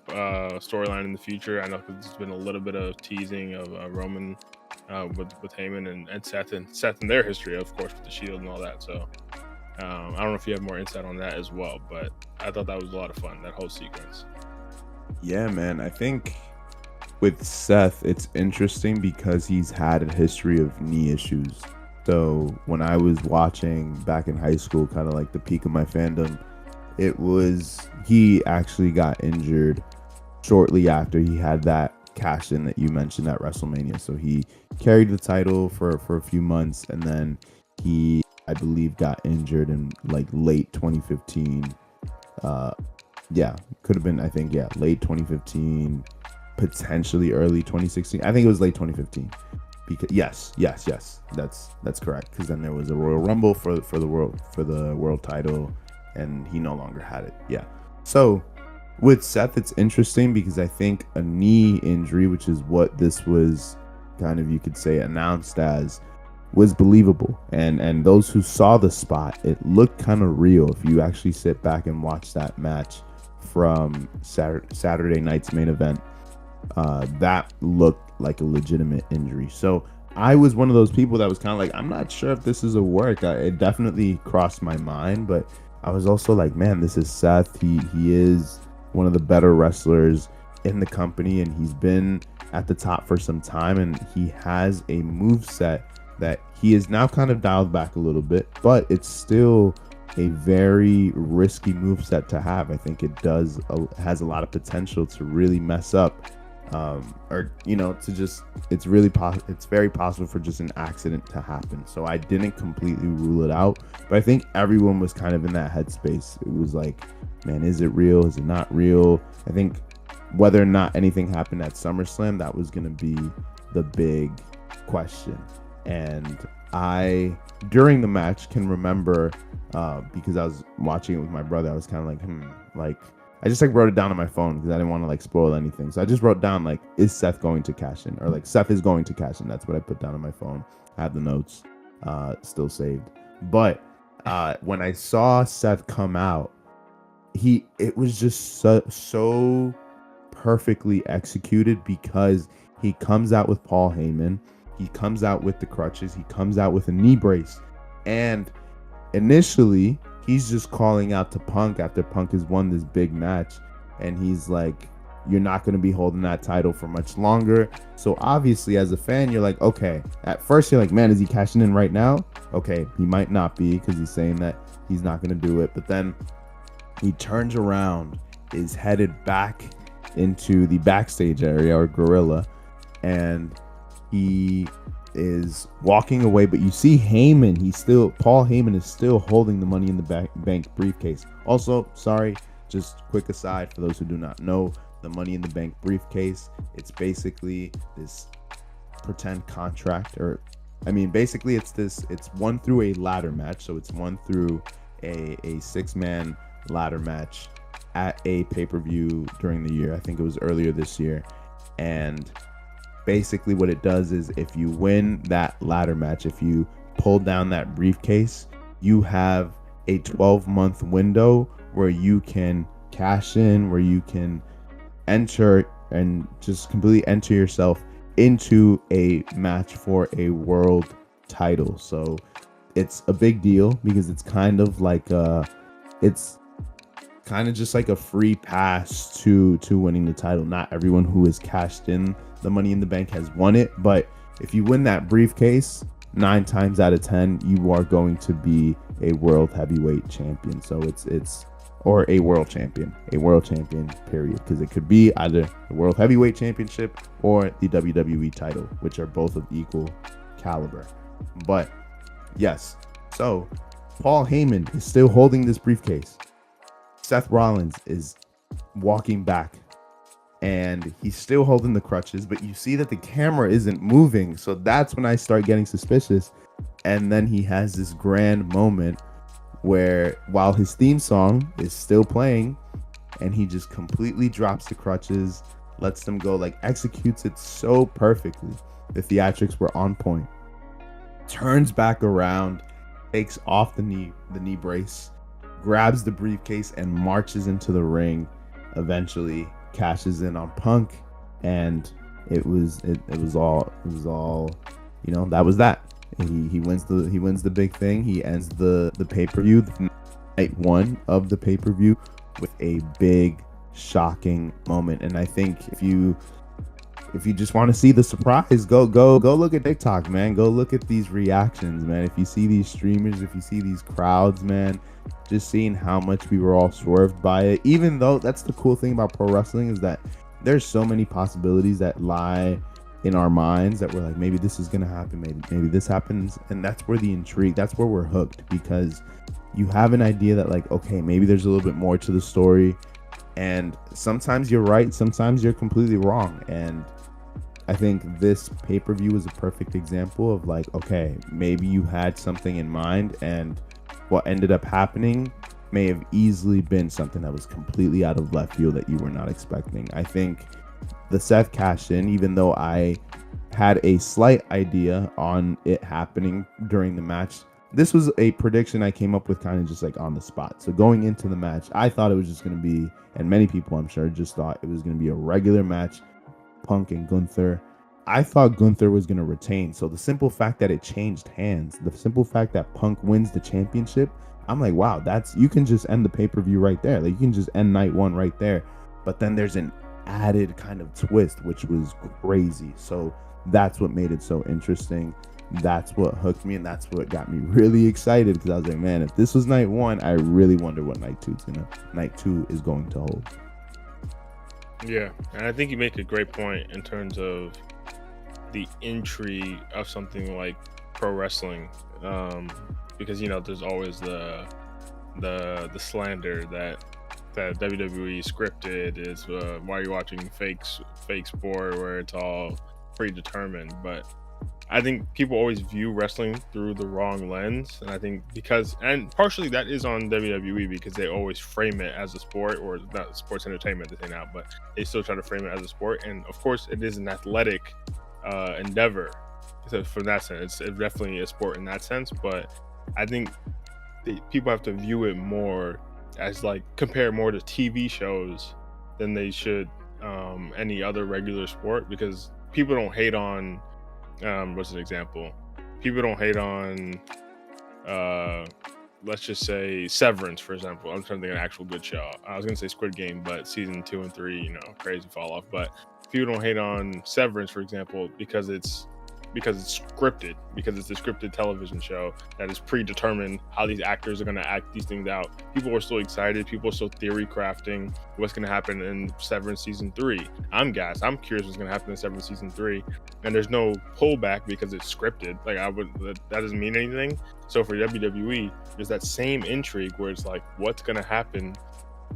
storyline in the future. I know there's been a little bit of teasing of Roman with Heyman and Seth and their history, of course, with the Shield and all that. So I don't know if you have more insight on that as well, but I thought that was a lot of fun, that whole sequence. Yeah, man. I think with Seth, it's interesting because he's had a history of knee issues. So when I was watching back in high school, kind of like the peak of my fandom, he actually got injured shortly after he had that cash in that you mentioned at WrestleMania. So he carried the title for a few months, and then he, I believe, got injured in like late 2015. Could have been, I think, late 2015, potentially early 2016. I think it was late 2015. Because yes, that's correct. Because then there was a Royal Rumble for the world title, and he no longer had it. Yeah. So with Seth, it's interesting because I think a knee injury, which is what this was kind of, you could say, announced as, was believable. And those who saw the spot, it looked kind of real. If you actually sit back and watch that match from Saturday night's main event, that looked like a legitimate injury. So I was one of those people that was kind of like, I'm not sure if this is a work. It definitely crossed my mind, but I was also like, man, this is Seth. He is one of the better wrestlers in the company, and he's been at the top for some time, and he has a moveset that he is now kind of dialed back a little bit, but it's still a very risky moveset to have. I think it has a lot of potential to really mess up, it's very possible for just an accident to happen. So I didn't completely rule it out, but I think everyone was kind of in that headspace. It was like, man, is it real? Is it not real? I think whether or not anything happened at SummerSlam, that was going to be the big question. And I, during the match, can remember, because I was watching it with my brother, I was kind of like, I just wrote it down on my phone because I didn't want to spoil anything. So I just wrote down is Seth going to cash in, or Seth is going to cash in. That's what I put down on my phone. I have the notes still saved. But when I saw Seth come out, it was just so perfectly executed, because he comes out with Paul Heyman, he comes out with the crutches, he comes out with a knee brace, and initially he's just calling out to Punk after Punk has won this big match, and he's like, you're not going to be holding that title for much longer. So obviously, as a fan, you're like, okay, at first you're like, man, is he cashing in right now? Okay, he might not be, because he's saying that he's not going to do it. But then he turns around, is headed back into the backstage area, or Gorilla, and he is walking away, but you see Paul Heyman is still holding the Money in the Bank briefcase. Also, sorry, just quick aside for those who do not know, the Money in the Bank briefcase, it's basically this pretend contract, basically it's won through a ladder match. So it's won through a 6-man ladder match at a pay-per-view during the year. I think it was earlier this year. And basically what it does is if you win that ladder match, if you pull down that briefcase, you have a 12-month window where you can cash in, where you can enter and just completely enter yourself into a match for a world title. So it's a big deal because it's kind of like it's kind of just like a free pass to winning the title. Not everyone who has cashed in the Money in the Bank has won it, but if you win that briefcase, 9 times out of 10 you are going to be a world heavyweight champion. So it's or a world champion period, because it could be either the world heavyweight championship or the WWE title, which are both of equal caliber. But yes, so Paul Heyman is still holding this briefcase. Seth Rollins is walking back and he's still holding the crutches, but you see that the camera isn't moving. So that's when I start getting suspicious. And then he has this grand moment where while his theme song is still playing and he just completely drops the crutches, lets them go, like executes it so perfectly. The theatrics were on point. Turns back around, takes off the knee brace, grabs the briefcase and marches into the ring. Eventually cashes in on Punk, and it was all that was that. He wins the big thing. He ends the pay-per-view, night 1 of the pay-per-view, with a big shocking moment. And I think if you just want to see the surprise, go look at TikTok, man. Go look at these reactions, man. If you see these streamers, if you see these crowds, man, just seeing how much we were all swerved by it. Even though that's the cool thing about pro wrestling, is that there's so many possibilities that lie in our minds that we're like, maybe this is gonna happen, maybe this happens, and that's where the intrigue, that's where we're hooked, because you have an idea that like, okay, maybe there's a little bit more to the story, and sometimes you're right, sometimes you're completely wrong. And I think this pay-per-view was a perfect example of like, okay, maybe you had something in mind, and what ended up happening may have easily been something that was completely out of left field that you were not expecting. I think the Seth cash in, even though I had a slight idea on it happening during the match, this was a prediction I came up with kind of just like on the spot. So going into the match, I thought it was just going to be, and many people I'm sure just thought it was going to be a regular match, Punk and Gunther. I thought Gunther was going to retain. So the simple fact that it changed hands, the simple fact that Punk wins the championship, I'm like, wow, you can just end the pay-per-view right there. Like, you can just end night 1 right there. But then there's an added kind of twist, which was crazy. So that's what made it so interesting. That's what hooked me, and that's what got me really excited, because I was like, man, if this was night 1, I really wonder what night 2 is going to hold. Yeah, and I think you make a great point in terms of the intrigue of something like pro wrestling, because there's always the slander that WWE scripted is why you're watching fake sport where it's all predetermined. But I think people always view wrestling through the wrong lens, and I think and partially that is on WWE, because they always frame it as a sport, or not sports entertainment they say now, but they still try to frame it as a sport. And of course it is an athletic endeavor, so from that sense it's definitely a sport in that sense. But I think people have to view it more as like, compare more to TV shows than they should any other regular sport, because people don't hate on what's an example? People don't hate on let's just say Severance, for example. I'm trying to think of an actual good show. I was gonna say Squid Game, but season 2 and 3, crazy fall off. But people don't hate on Severance, for example, because it's scripted, because it's a scripted television show that is predetermined how these actors are going to act these things out. People are still excited. People are still theory crafting what's going to happen in Severance season 3. I'm gassed. I'm curious what's going to happen in Severance season 3. And there's no pullback because it's scripted. Like, that doesn't mean anything. So for WWE, there's that same intrigue where it's like, what's going to happen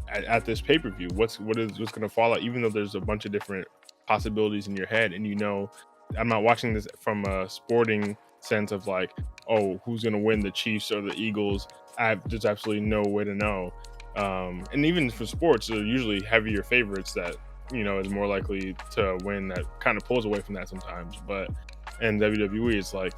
at this pay-per-view? What's going to fall out, even though there's a bunch of different possibilities in your head, and I'm not watching this from a sporting sense of like, oh, who's going to win, the Chiefs or the Eagles. There's absolutely no way to know. And even for sports, they're usually heavier favorites that is more likely to win. That kind of pulls away from that sometimes. But in WWE, it's like,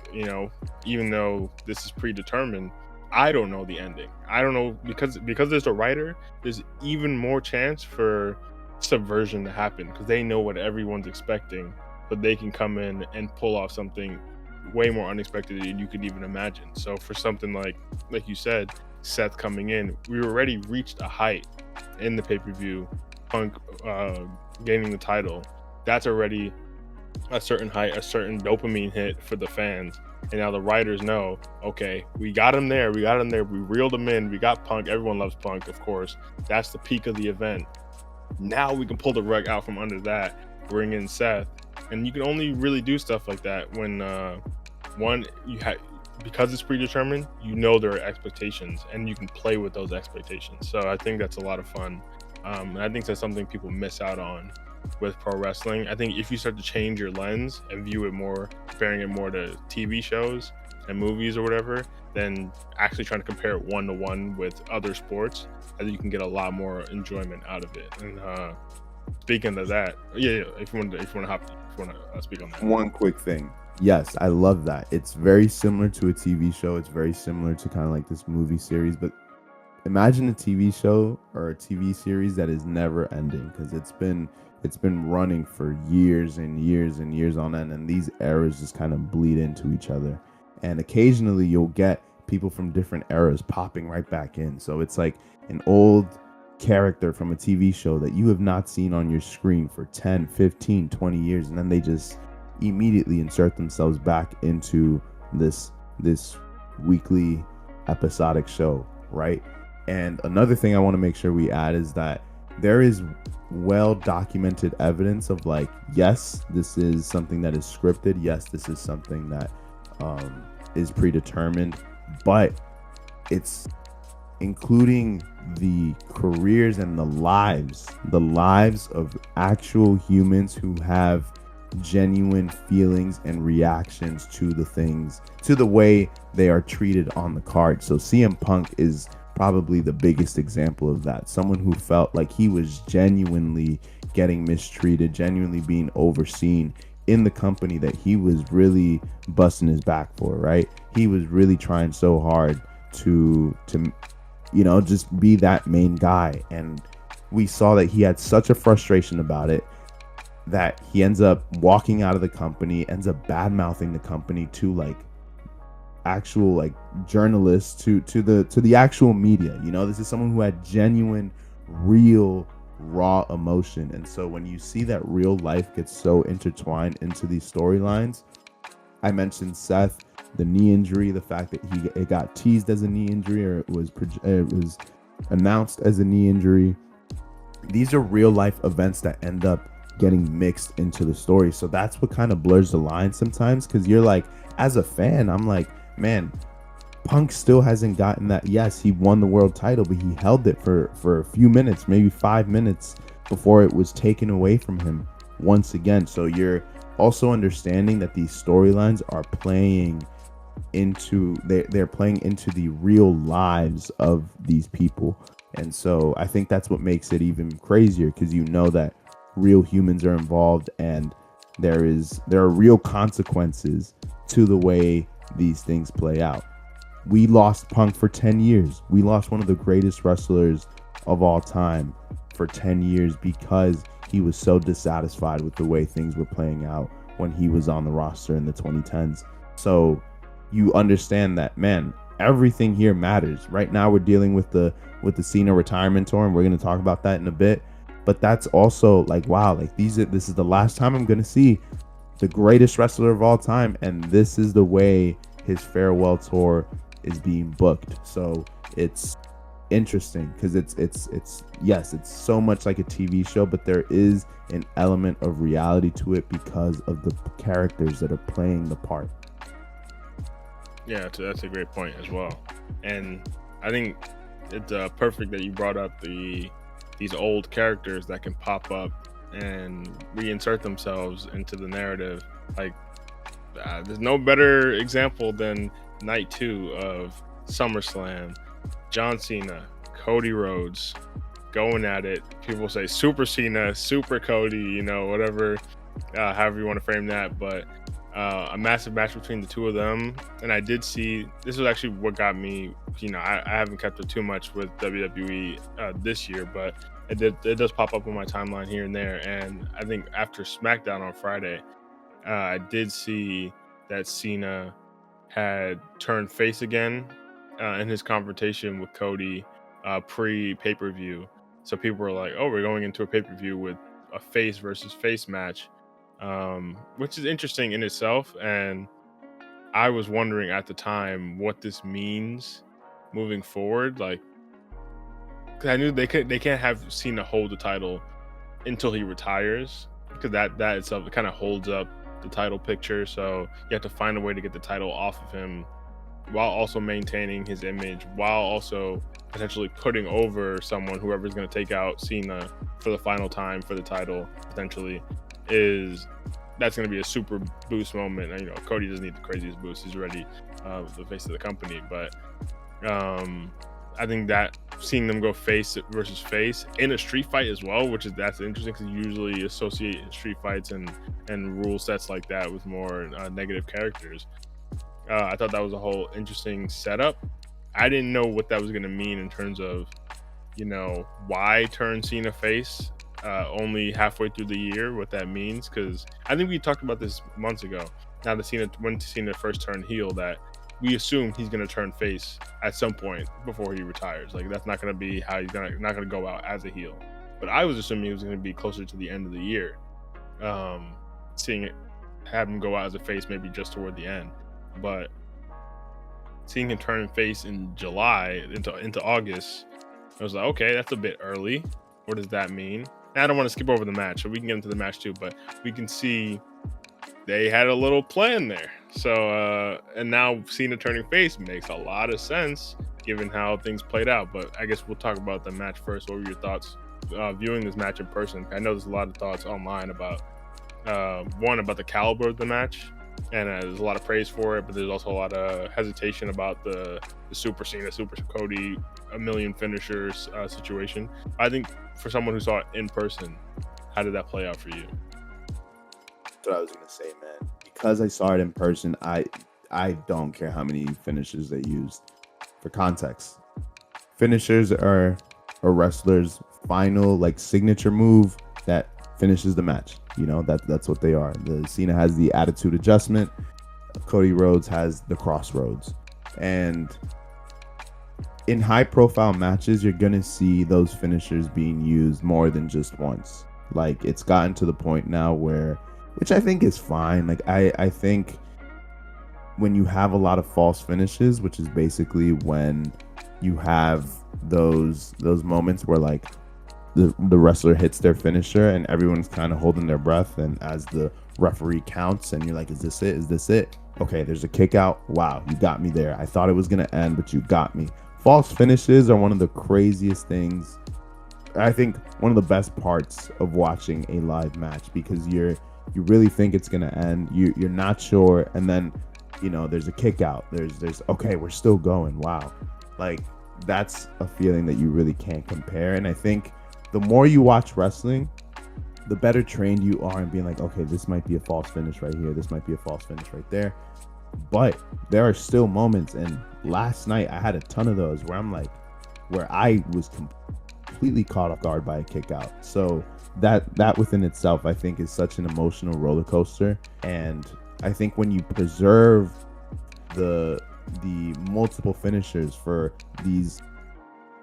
even though this is predetermined, I don't know the ending. I don't know, because there's a writer, there's even more chance for subversion to happen, because they know what everyone's expecting, but they can come in and pull off something way more unexpected than you could even imagine. So for something like you said, Seth coming in, we already reached a height in the pay-per-view. Punk gaining the title, that's already a certain height, a certain dopamine hit for the fans. And now the writers know, okay, we got him there, we reeled him in, we got Punk, everyone loves Punk, of course. That's the peak of the event. Now we can pull the rug out from under that, bring in Seth. And you can only really do stuff like that when because it's predetermined, there are expectations, and you can play with those expectations. So I think that's a lot of fun. And I think that's something people miss out on with pro wrestling. I think if you start to change your lens and view it more, comparing it more to TV shows and movies or whatever, then actually trying to compare it 1-to-1 with other sports, I think you can get a lot more enjoyment out of it. And speaking of that, if you want to speak on that. One quick thing. Yes, I love that. It's very similar to a TV show. It's very similar to kind of like this movie series, but imagine a TV show or a TV series that is never ending, because it's been running for years and years and years on end, and these eras just kind of bleed into each other. And occasionally you'll get people from different eras popping right back in. So it's like an old character from a TV show that you have not seen on your screen for 10, 15, 20 years, and then they just immediately insert themselves back into this weekly episodic show, right? And another thing I want to make sure we add is that there is well documented evidence of, like, yes, this is something that is scripted, yes, this is something that is predetermined, but it's including the careers and the lives of actual humans who have genuine feelings and reactions to the things, to the way they are treated on the card. So CM Punk is probably the biggest example of that. Someone who felt like he was genuinely getting mistreated, genuinely being overseen in the company that he was really busting his back for, right? He was really trying so hard to just be that main guy. And we saw that he had such a frustration about it that he ends up walking out of the company, ends up bad-mouthing the company to actual journalists, to the actual media. This is someone who had genuine, real, raw emotion. And so when you see that real life gets so intertwined into these storylines, I mentioned Seth, the knee injury, the fact that it got teased as a knee injury, or it was announced as a knee injury. These are real life events that end up getting mixed into the story. So that's what kind of blurs the line sometimes, because you're like, as a fan, I'm like, man, Punk still hasn't gotten that. Yes, he won the world title, but he held it for a few minutes, maybe 5 minutes, before it was taken away from him once again. So you're also understanding that these storylines are playing into they're playing into the real lives of these people. And so I think that's what makes it even crazier, because that real humans are involved, and there are real consequences to the way these things play out. We lost Punk for 10 years. We lost one of the greatest wrestlers of all time for 10 years because he was so dissatisfied with the way things were playing out when he was on the roster in the 2010s. So you understand that, man, everything here matters. Right now we're dealing with the Cena retirement tour, and we're going to talk about that in a bit. But that's also wow, this is the last time I'm going to see the greatest wrestler of all time, and this is the way his farewell tour is being booked. So it's interesting, because it's so much like a TV show, but there is an element of reality to it because of the characters that are playing the part. Yeah, that's a great point as well. And I think it's perfect that you brought up these old characters that can pop up and reinsert themselves into the narrative. There's no better example than night 2 of SummerSlam. John Cena, Cody Rhodes, going at it. People say Super Cena, Super Cody, whatever, however you want to frame that. But a massive match between the two of them. And I did see, this was actually what got me, I haven't kept up too much with WWE this year, but it does pop up on my timeline here and there. And I think after SmackDown on Friday, I did see that Cena had turned face again in his confrontation with Cody pre-pay-per-view. So people were like, oh, we're going into a pay-per-view with a face versus face match, which is interesting in itself. And I was wondering at the time what this means moving forward. Like, 'cause I knew they can't have Cena hold the title until he retires, because that itself kind of holds up the title picture. So you have to find a way to get the title off of him while also maintaining his image, while also potentially putting over someone, whoever's going to take out Cena for the final time for the title, potentially, that's going to be a super boost moment. And, Cody doesn't need the craziest boost. He's already the face of the company. But I think that seeing them go face versus face in a street fight as well, that's interesting, because you usually associate street fights and rule sets like that with more negative characters. I thought that was a whole interesting setup. I didn't know what that was going to mean in terms of, why turn Cena face only halfway through the year, what that means. Because I think we talked about this months ago. Now that when Cena first turned heel, that we assume he's going to turn face at some point before he retires. Like, that's not going to be how he's not going to go out as a heel. But I was assuming he was going to be closer to the end of the year. Have him go out as a face maybe just toward the end. But seeing him turn face in July into August, I was like, okay, that's a bit early. What does that mean? And I don't want to skip over the match, so we can get into the match too, but we can see they had a little plan there. So, and now Cena turning face makes a lot of sense given how things played out. But I guess we'll talk about the match first. What were your thoughts viewing this match in person? I know there's a lot of thoughts online about about the caliber of the match, and there's a lot of praise for it, but there's also a lot of hesitation about the Super Cena, Super Cody, a million finishers situation. I think for someone who saw it in person, how did that play out for you? That's what I was gonna say, man. Because I saw it in person, I don't care how many finishers they used. For context, finishers are a wrestler's final signature move that finishes the match. That's what they are. The Cena has the attitude adjustment. Cody Rhodes has the crossroads. And in high profile matches, you're gonna see those finishers being used more than just once. Like, it's gotten to the point now which I think is fine. Like, I think when you have a lot of false finishes, which is basically when you have those moments where the wrestler hits their finisher and everyone's kind of holding their breath, and as the referee counts and you're like, is this it? Okay, there's a kick out. Wow, you got me there. I thought it was gonna end, but you got me. False finishes are one of the craziest things. I think one of the best parts of watching a live match, because you really think it's gonna end. You're not sure, and then there's a kick out. There's okay, we're still going. Wow, that's a feeling that you really can't compare. And I think the more you watch wrestling, the better trained you are in being like, okay, this might be a false finish right here. This might be a false finish right there. But there are still moments, and last night I had a ton of those where I was completely caught off guard by a kick out. So that within itself, I think, is such an emotional roller coaster. And I think when you preserve the multiple finishers for these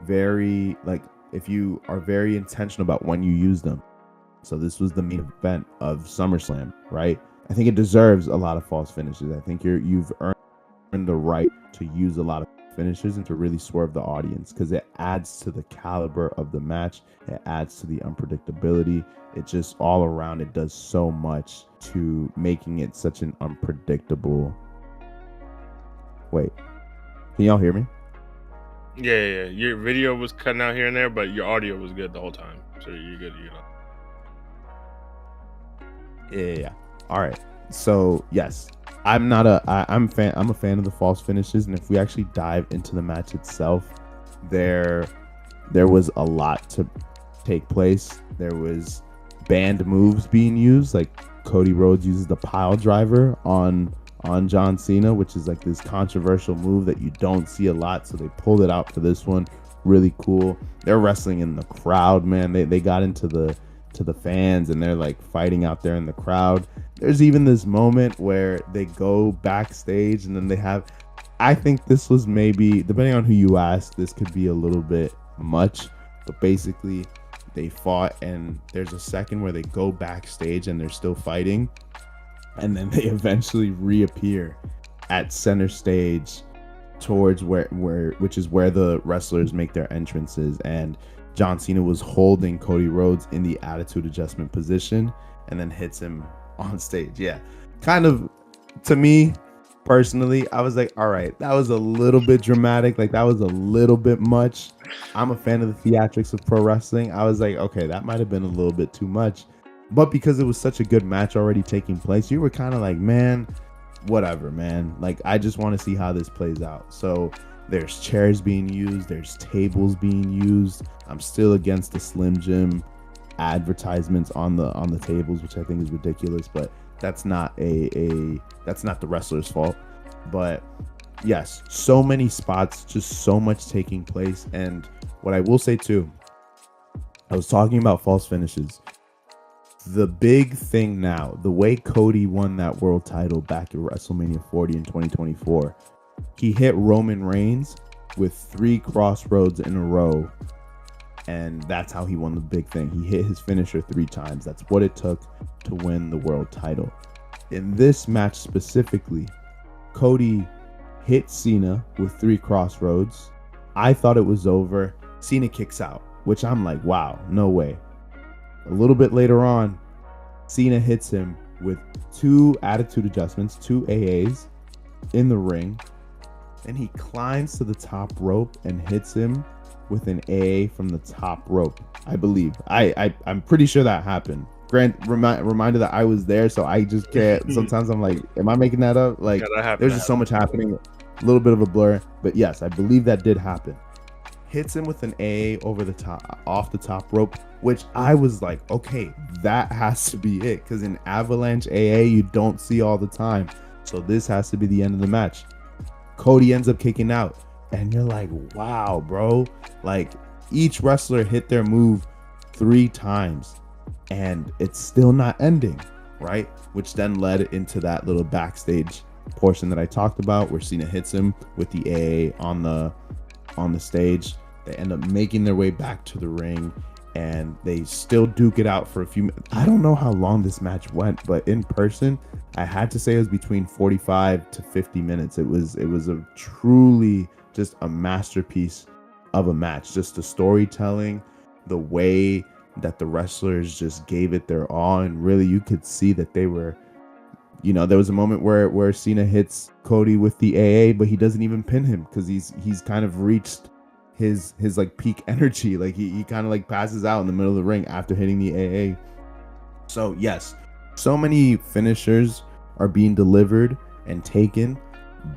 very, if you are very intentional about when you use them. So this was the main event of SummerSlam, right? I think it deserves a lot of false finishes. I think you've earned the right to use a lot of finishes and to really swerve the audience, because it adds to the caliber of the match. It adds to the unpredictability. It just all around, it does so much to making it such an unpredictable. Wait, can y'all hear me? Yeah. Your video was cutting out here and there, but your audio was good the whole time. So you're good, Yeah. All right. So yes, I'm a fan of the false finishes, and if we actually dive into the match itself, there there was a lot to take place. There was banned moves being used, like Cody Rhodes uses the pile driver on John Cena, which is like this controversial move that you don't see a lot. So they pulled it out for this one. Really cool. They're wrestling in the crowd, man. They got into the fans and they're like fighting out there in the crowd. There's even this moment where they go backstage and then they have, I think this was maybe, depending on who you ask, this could be a little bit much, but basically they fought and there's a second where they go backstage and they're still fighting, and then they eventually reappear at center stage towards where which is where the wrestlers make their entrances, and John Cena was holding Cody Rhodes in the attitude adjustment position and then hits him on stage. Yeah, kind of, to me personally, I was like, all right, that was a little bit dramatic. Like, that was a little bit much. I'm a fan of the theatrics of pro wrestling. I was like, okay, that might have been a little bit too much. But because it was such a good match already taking place, you were kind of like, man, whatever, man. Like, I just want to see how this plays out. So there's chairs being used. There's tables being used. I'm still against the Slim Jim advertisements on the tables, which I think is ridiculous, but that's not that's not the wrestler's fault. But yes, so many spots, just so much taking place. And what I will say too, I was talking about false finishes. The big thing now, the way Cody won that world title back at WrestleMania 40 in 2024, he hit Roman Reigns with 3 crossroads in a row, and that's how he won the big thing. He hit his finisher 3 times. That's what it took to win the world title. In this match specifically, Cody hit Cena with 3 crossroads. I thought it was over. Cena kicks out, which I'm like, wow, no way. A little bit later on, Cena hits him with 2 attitude adjustments, 2 AAs in the ring, and he climbs to the top rope and hits him with an AA from the top rope. I believe. I'm pretty sure that happened. Reminder that I was there, so I just can't. Sometimes I'm like, am I making that up? Like, Yeah, there's just so much happening. A little bit of a blur, but yes, I believe that did happen. Hits him with an AA over the top, off the top rope, which I was like, okay, that has to be it, because in Avalanche AA you don't see all the time, so this has to be the end of the match. Cody ends up kicking out, and you're like, wow, bro, like, each wrestler hit their move 3 times and it's still not ending, right? Which then led into that little backstage portion that I talked about, where Cena hits him with the AA on the stage. They end up making their way back to the ring, and they still duke it out for a few minutes. I don't know how long this match went, but in person, I had to say it was between 45 to 50 minutes. It was a truly just a masterpiece of a match. Just the storytelling, the way that the wrestlers just gave it their all, and really you could see that they were, you know, there was a moment where Cena hits Cody with the AA, but he doesn't even pin him because he's kind of reached his like peak energy. Like he kind of like passes out in the middle of the ring after hitting the AA. So yes, so many finishers are being delivered and taken,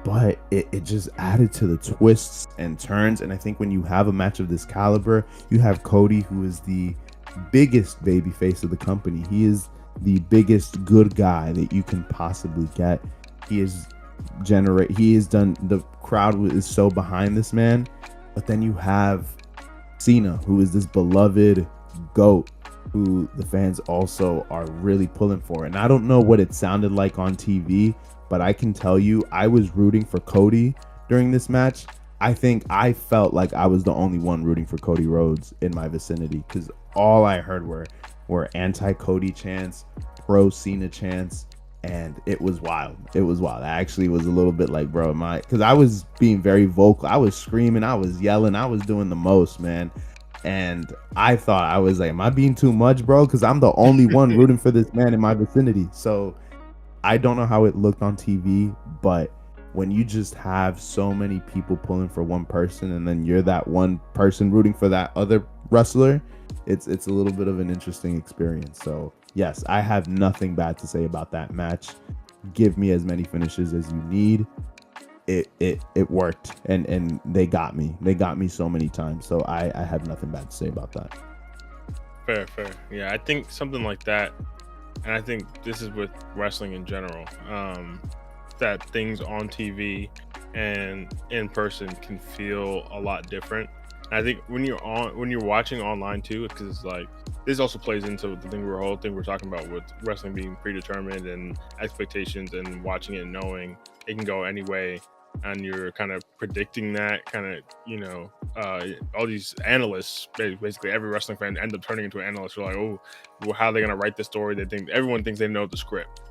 but it just added to the twists and turns. And I think when you have a match of this caliber, you have Cody, who is the biggest baby face of the company. He is the biggest good guy that you can possibly get. He has done, the crowd is so behind this man. But then you have Cena, who is this beloved GOAT, who the fans also are really pulling for. And I don't know what it sounded like on TV, but I can tell you, I was rooting for Cody during this match. I think I felt like I was the only one rooting for Cody Rhodes in my vicinity, because all I heard were anti-Cody chants, pro-Cena chants, and it was wild. It was wild. I actually was a little bit like, bro, because I was being very vocal. I was screaming, I was yelling, I was doing the most, man. And I thought, I was like, am I being too much, bro? Because I'm the only one rooting for this man in my vicinity. So I don't know how it looked on TV, but when you just have so many people pulling for one person, and then you're that one person rooting for that other wrestler, it's a little bit of an interesting experience. So yes, I have nothing bad to say about that match. Give me as many finishes as you need. it worked, and they got me so many times. So I have nothing bad to say about that. Fair. Yeah, I think something like that, and I think this is with wrestling in general, that things on TV and in person can feel a lot different. I think when you're watching online too, because it's like this also plays into the whole thing we're talking about with wrestling being predetermined and expectations, and watching it and knowing it can go any way, and you're kind of predicting that kind of all these analysts, basically every wrestling fan end up turning into an analyst. You're like, oh, well, how are they gonna write the story? Everyone thinks they know the script.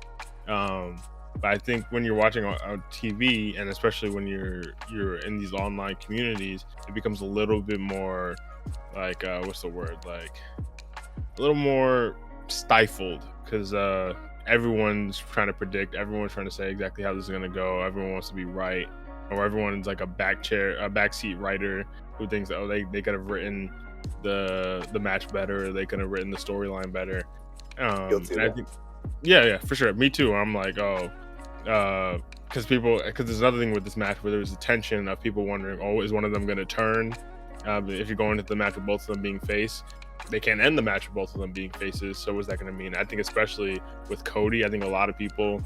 But I think when you're watching on TV, and especially when you're in these online communities, it becomes a little bit more like what's the word, like a little more stifled, because everyone's trying to predict, everyone's trying to say exactly how this is going to go, everyone wants to be right, or everyone's like a backseat writer who thinks, oh, they could have written the match better, they could have written the storyline better. And I think yeah, for sure, me too. I'm like, because there's another thing with this match where there was the tension of people wondering, oh, is one of them going to turn? If you're going into the match with both of them being face, they can't end the match with both of them being faces. So what's that going to mean? I think especially with Cody, I think a lot of people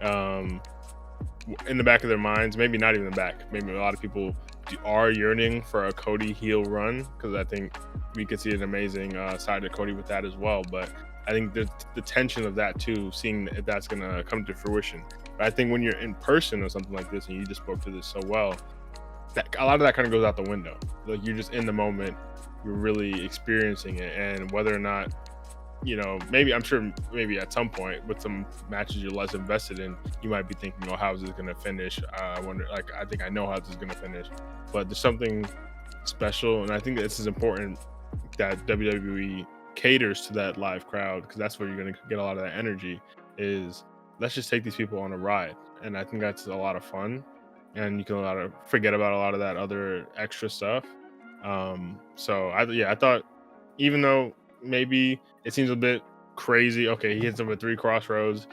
in the back of their minds, maybe not even the back, maybe a lot of people are yearning for a Cody heel run, because I think we could see an amazing side of Cody with that as well. But I think the tension of that too, seeing if that's going to come to fruition. But I think when you're in person or something like this, and you just spoke to this so well, that a lot of that kind of goes out the window. Like, you're just in the moment, you're really experiencing it, and whether or not, maybe at some point with some matches you're less invested in, you might be thinking, oh, how is this going to finish? I wonder, like, I think I know how this is going to finish. But there's something special, and I think this is important, that WWE caters to that live crowd, because that's where you're going to get a lot of that energy, is let's just take these people on a ride. And I think that's a lot of fun, and you can forget about a lot of that other extra stuff. So I thought, even though maybe it seems a bit crazy, okay, he hits him with 3 crossroads,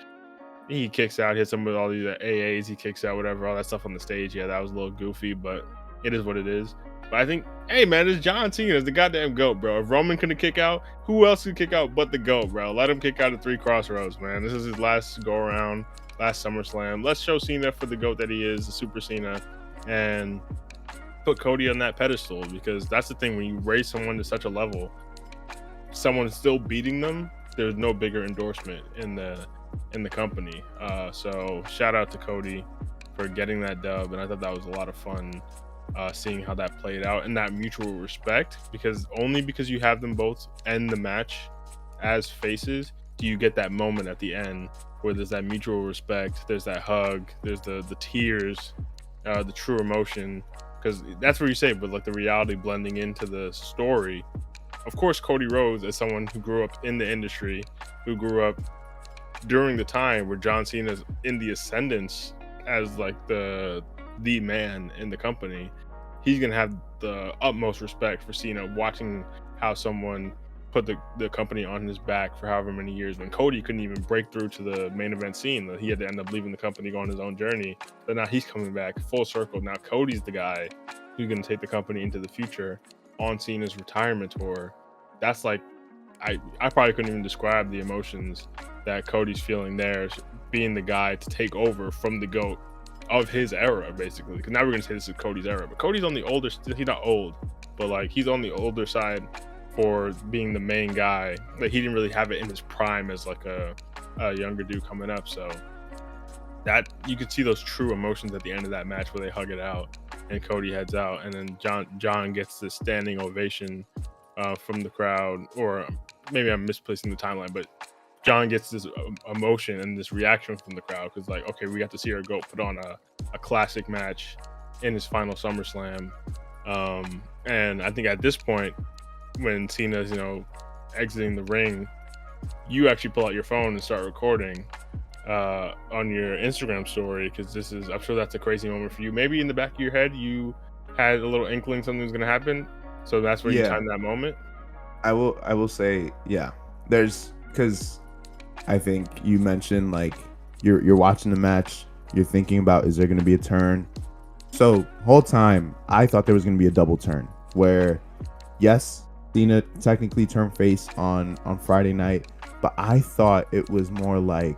he kicks out, hits him with all these AAs, he kicks out, whatever, all that stuff on the stage, yeah, that was a little goofy, but it is what it is. But I think, hey man, it's John Cena, it's the goddamn GOAT, bro. If Roman couldn't kick out, who else could kick out but the GOAT, bro? Let him kick out at 3 crossroads, man. This is his last go around, last SummerSlam. Let's show Cena for the GOAT that he is, the Super Cena, and put Cody on that pedestal, because that's the thing, when you raise someone to such a level, someone still beating them, there's no bigger endorsement in the company. So shout out to Cody for getting that dub, and I thought that was a lot of fun. Seeing how that played out, and that mutual respect, because only because you have them both end the match as faces do you get that moment at the end where there's that mutual respect, there's that hug, there's the tears, the true emotion, because that's where you say, but like the reality blending into the story. Of course, Cody Rhodes, as someone who grew up in the industry, who grew up during the time where John Cena's in the ascendance as like the man in the company, he's gonna have the utmost respect for Cena, watching how someone put the company on his back for however many years, when Cody couldn't even break through to the main event scene, that he had to end up leaving the company, go on his own journey. But now he's coming back full circle. Now Cody's the guy who's gonna take the company into the future on Cena's retirement tour. That's like, I probably couldn't even describe the emotions that Cody's feeling there, being the guy to take over from the GOAT of his era, basically. Because now we're gonna say this is Cody's era, but Cody's on the older, he's not old, but like he's on the older side for being the main guy. Like, he didn't really have it in his prime as like a younger dude coming up. So that you could see those true emotions at the end of that match where they hug it out and Cody heads out, and then John gets this standing ovation from the crowd, or maybe I'm misplacing the timeline, but John gets this emotion and this reaction from the crowd, because like, okay, we got to see our GOAT put on a classic match in his final SummerSlam. And I think at this point, when Cena's, exiting the ring, you actually pull out your phone and start recording on your Instagram story, because I'm sure that's a crazy moment for you. Maybe in the back of your head, you had a little inkling something was going to happen. So that's where you time that moment. I will say, yeah, because I think you mentioned, like, you're watching the match, you're thinking about, is there going to be a turn? So whole time I thought there was going to be a double turn where, yes, Cena technically turned face on Friday night, but I thought it was more like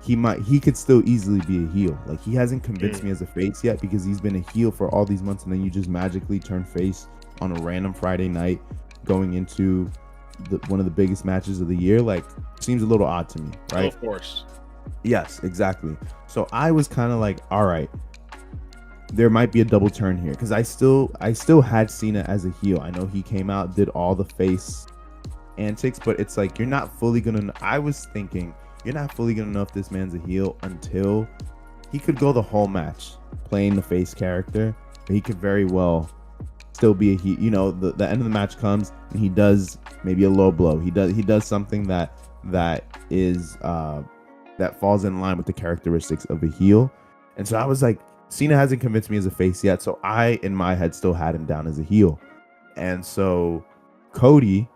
he could still easily be a heel. Like, he hasn't convinced me as a face yet because he's been a heel for all these months, and then you just magically turn face on a random Friday night going into one of the biggest matches of the year. Like, seems a little odd to me, right? Oh, of course. Yes, exactly. So I was kind of like, all right, there might be a double turn here, because I still had Cena as a heel. I know he came out, did all the face antics, but it's like, you're not fully gonna. I was thinking you're not fully gonna know if this man's a heel until he could go the whole match playing the face character, but he could very well still be a heel. You know, the end of the match comes and he does maybe a low blow. He does something that is that falls in line with the characteristics of a heel. And so I was like, Cena hasn't convinced me as a face yet, so I, in my head, still had him down as a heel. And so Cody,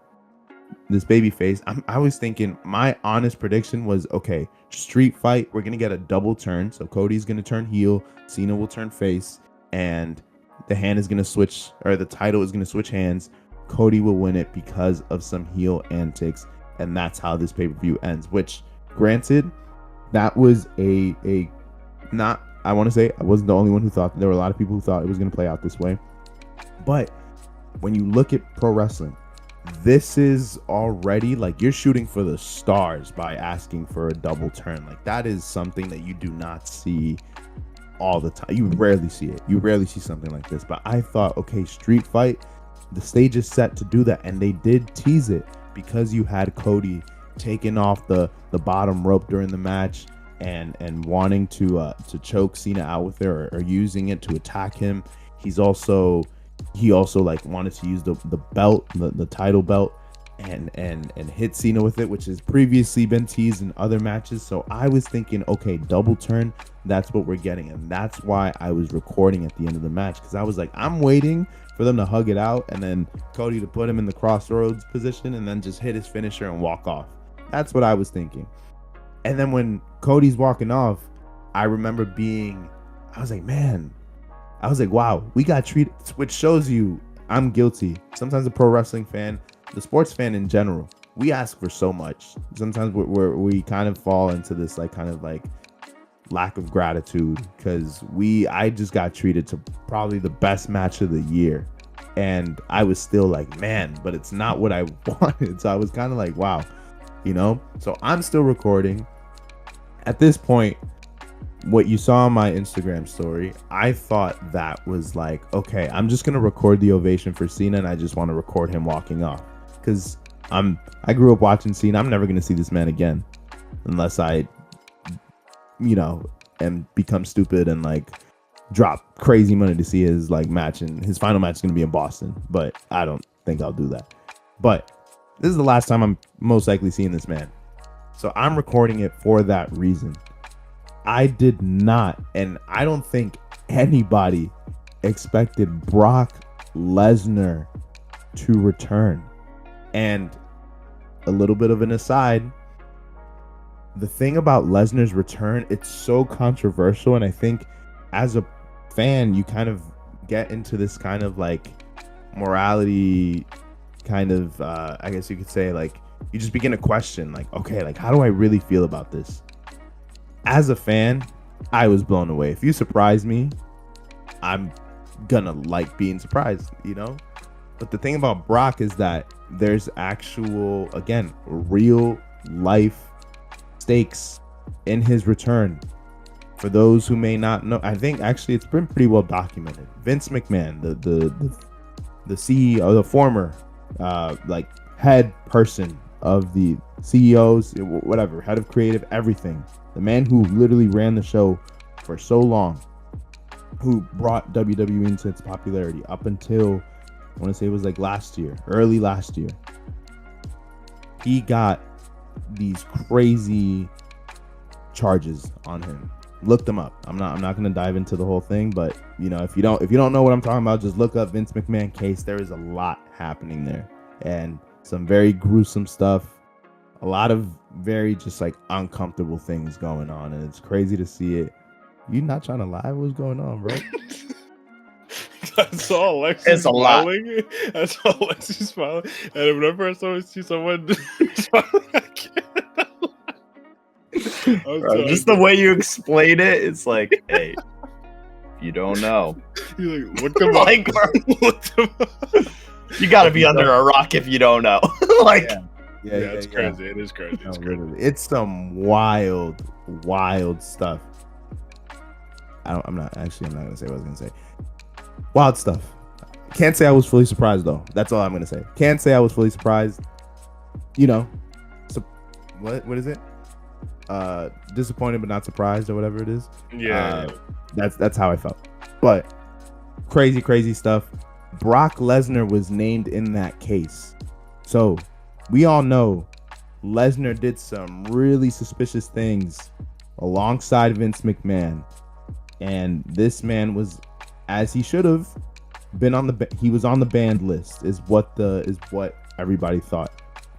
this baby face, I was thinking, my honest prediction was, okay, street fight, we're gonna get a double turn. So Cody's gonna turn heel, Cena will turn face, and the hand is gonna switch, or the title is gonna switch hands. Cody will win it because of some heel antics, and that's how this pay-per-view ends. Which, granted, that was a not, I want to say I wasn't the only one who thought. There were a lot of people who thought it was going to play out this way. But when you look at pro wrestling, this is already like, you're shooting for the stars by asking for a double turn. Like, that is something that you do not see all the time. You rarely see it. You rarely see something like this. But I thought, okay, street fight, the stage is set to do that. And they did tease it, because you had Cody taking off the bottom rope during the match and wanting to choke Cena out with it, or using it to attack him. He also like wanted to use the belt, the title belt, and hit Cena with it, which has previously been teased in other matches. So I was thinking, okay, double turn, that's what we're getting. And that's why I was recording at the end of the match, because I was like, I'm waiting for them to hug it out and then Cody to put him in the crossroads position and then just hit his finisher and walk off. That's what I was thinking. And then when Cody's walking off, I remember I was like, man, I was like, wow, we got treated, which shows you I'm guilty. Sometimes a pro wrestling fan, the sports fan in general, we ask for so much. Sometimes we kind of fall into this like kind of like lack of gratitude, because I just got treated to probably the best match of the year, and I was still like, man, but it's not what I wanted. So I was kind of like, wow, you know. So I'm still recording. At this point, what you saw on my Instagram story, I thought that was like, okay, I'm just gonna record the ovation for Cena, and I just want to record him walking off, because I grew up watching Cena. I'm never gonna see this man again unless I, you know, and become stupid and like drop crazy money to see his like match, and his final match is gonna be in Boston. But I don't think I'll do that. But this is the last time I'm most likely seeing this man. So I'm recording it for that reason. I did not, and I don't think anybody expected Brock Lesnar to return. And a little bit of an aside, the thing about Lesnar's return, it's so controversial, and I think as a fan, you kind of get into this kind of like morality kind of, I guess you could say, like, you just begin to question, like, okay, like, how do I really feel about this? As a fan, I was blown away. If you surprise me, I'm gonna like being surprised, you know? But the thing about Brock is that there's actual, again, real life stakes in his return. For those who may not know, I think actually it's been pretty well documented. Vince McMahon, the CEO, the former like head person of the CEOs, whatever, head of creative, everything. The man who literally ran the show for so long, who brought WWE into its popularity up until, I want to say it was like early last year. He got these crazy charges on him. Look them up. I'm not going to dive into the whole thing, but you know, if you don't know what I'm talking about, just look up Vince McMahon case. There is a lot happening there, and some very gruesome stuff, a lot of very just like uncomfortable things going on, and it's crazy to see it. You not trying to lie? What's going on, bro? I saw Alexi It's a lot. smiling. I saw Alexi smiling, and whenever I see someone smiling, I can't. Bro, just the way you explain it, it's like, hey, you don't know. You're like, look them Like, up. Look them up. You got to be under a rock if you don't know. Like, Yeah, it's crazy. It is crazy. No, It's crazy. literally. It's some wild stuff. I'm not gonna say what I was gonna say. Wild stuff. Can't say I was fully surprised though. That's all I'm gonna say. Can't say I was fully surprised. You know, so what is it? Disappointed but not surprised, or whatever it is. Yeah. That's how I felt. But crazy stuff. Brock Lesnar was named in that case. So we all know Lesnar did some really suspicious things alongside Vince McMahon. And this man was, as he should have been he was on the banned list, is what everybody thought.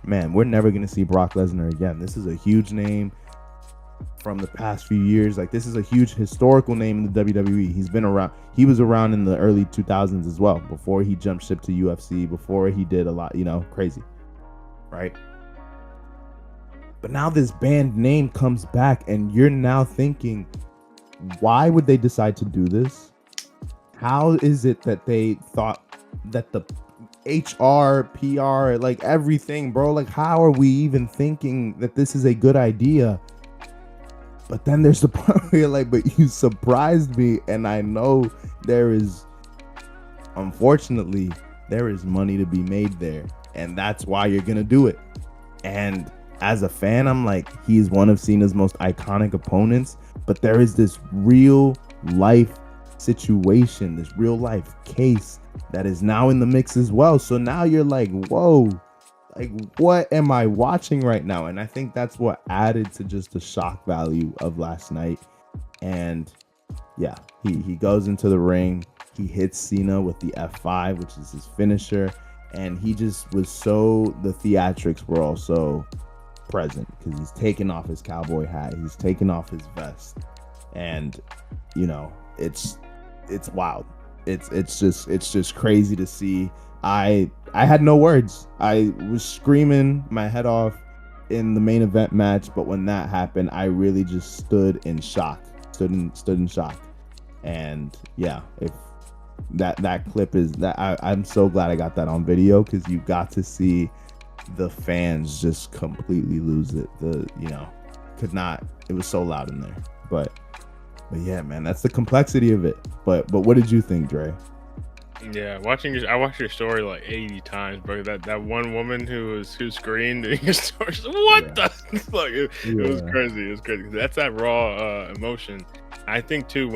Man, we're never gonna see Brock Lesnar again. This is a huge name from the past few years. Like, this is a huge historical name in the WWE. He's been around. He was around in the early 2000s as well, before he jumped ship to UFC, before he did a lot, crazy, right? But now this band name comes back, and you're now thinking, why would they decide to do this? How is it that they thought that the HR, PR, like everything, bro, like how are we even thinking that this is a good idea? But then there's the part where you're like, but you surprised me, and I know unfortunately, there is money to be made there, and that's why you're gonna do it. And as a fan, I'm like, he's one of Cena's most iconic opponents, but there is this real life situation, this real life case that is now in the mix as well. So now you're like, whoa, like, what am I watching right now? And I think that's what added to just the shock value of last night. And yeah, he goes into the ring, he hits Cena with the F5, which is his finisher, and he just was the theatrics were also present, because he's taking off his cowboy hat, he's taking off his vest, and it's wild. It's just crazy to see. I had no words. I was screaming my head off in the main event match, but when that happened, I really just stood in shock. And yeah, if that clip is that, I'm so glad I got that on video, because you got to see the fans just completely lose it. Could not. It was so loud in there. But yeah, man, that's the complexity of it. But what did you think, Dre? Yeah, I watched your story like 80 times, bro. That one woman who screamed in your story. What the fuck? It was crazy. It was crazy. That's that raw emotion. I think too,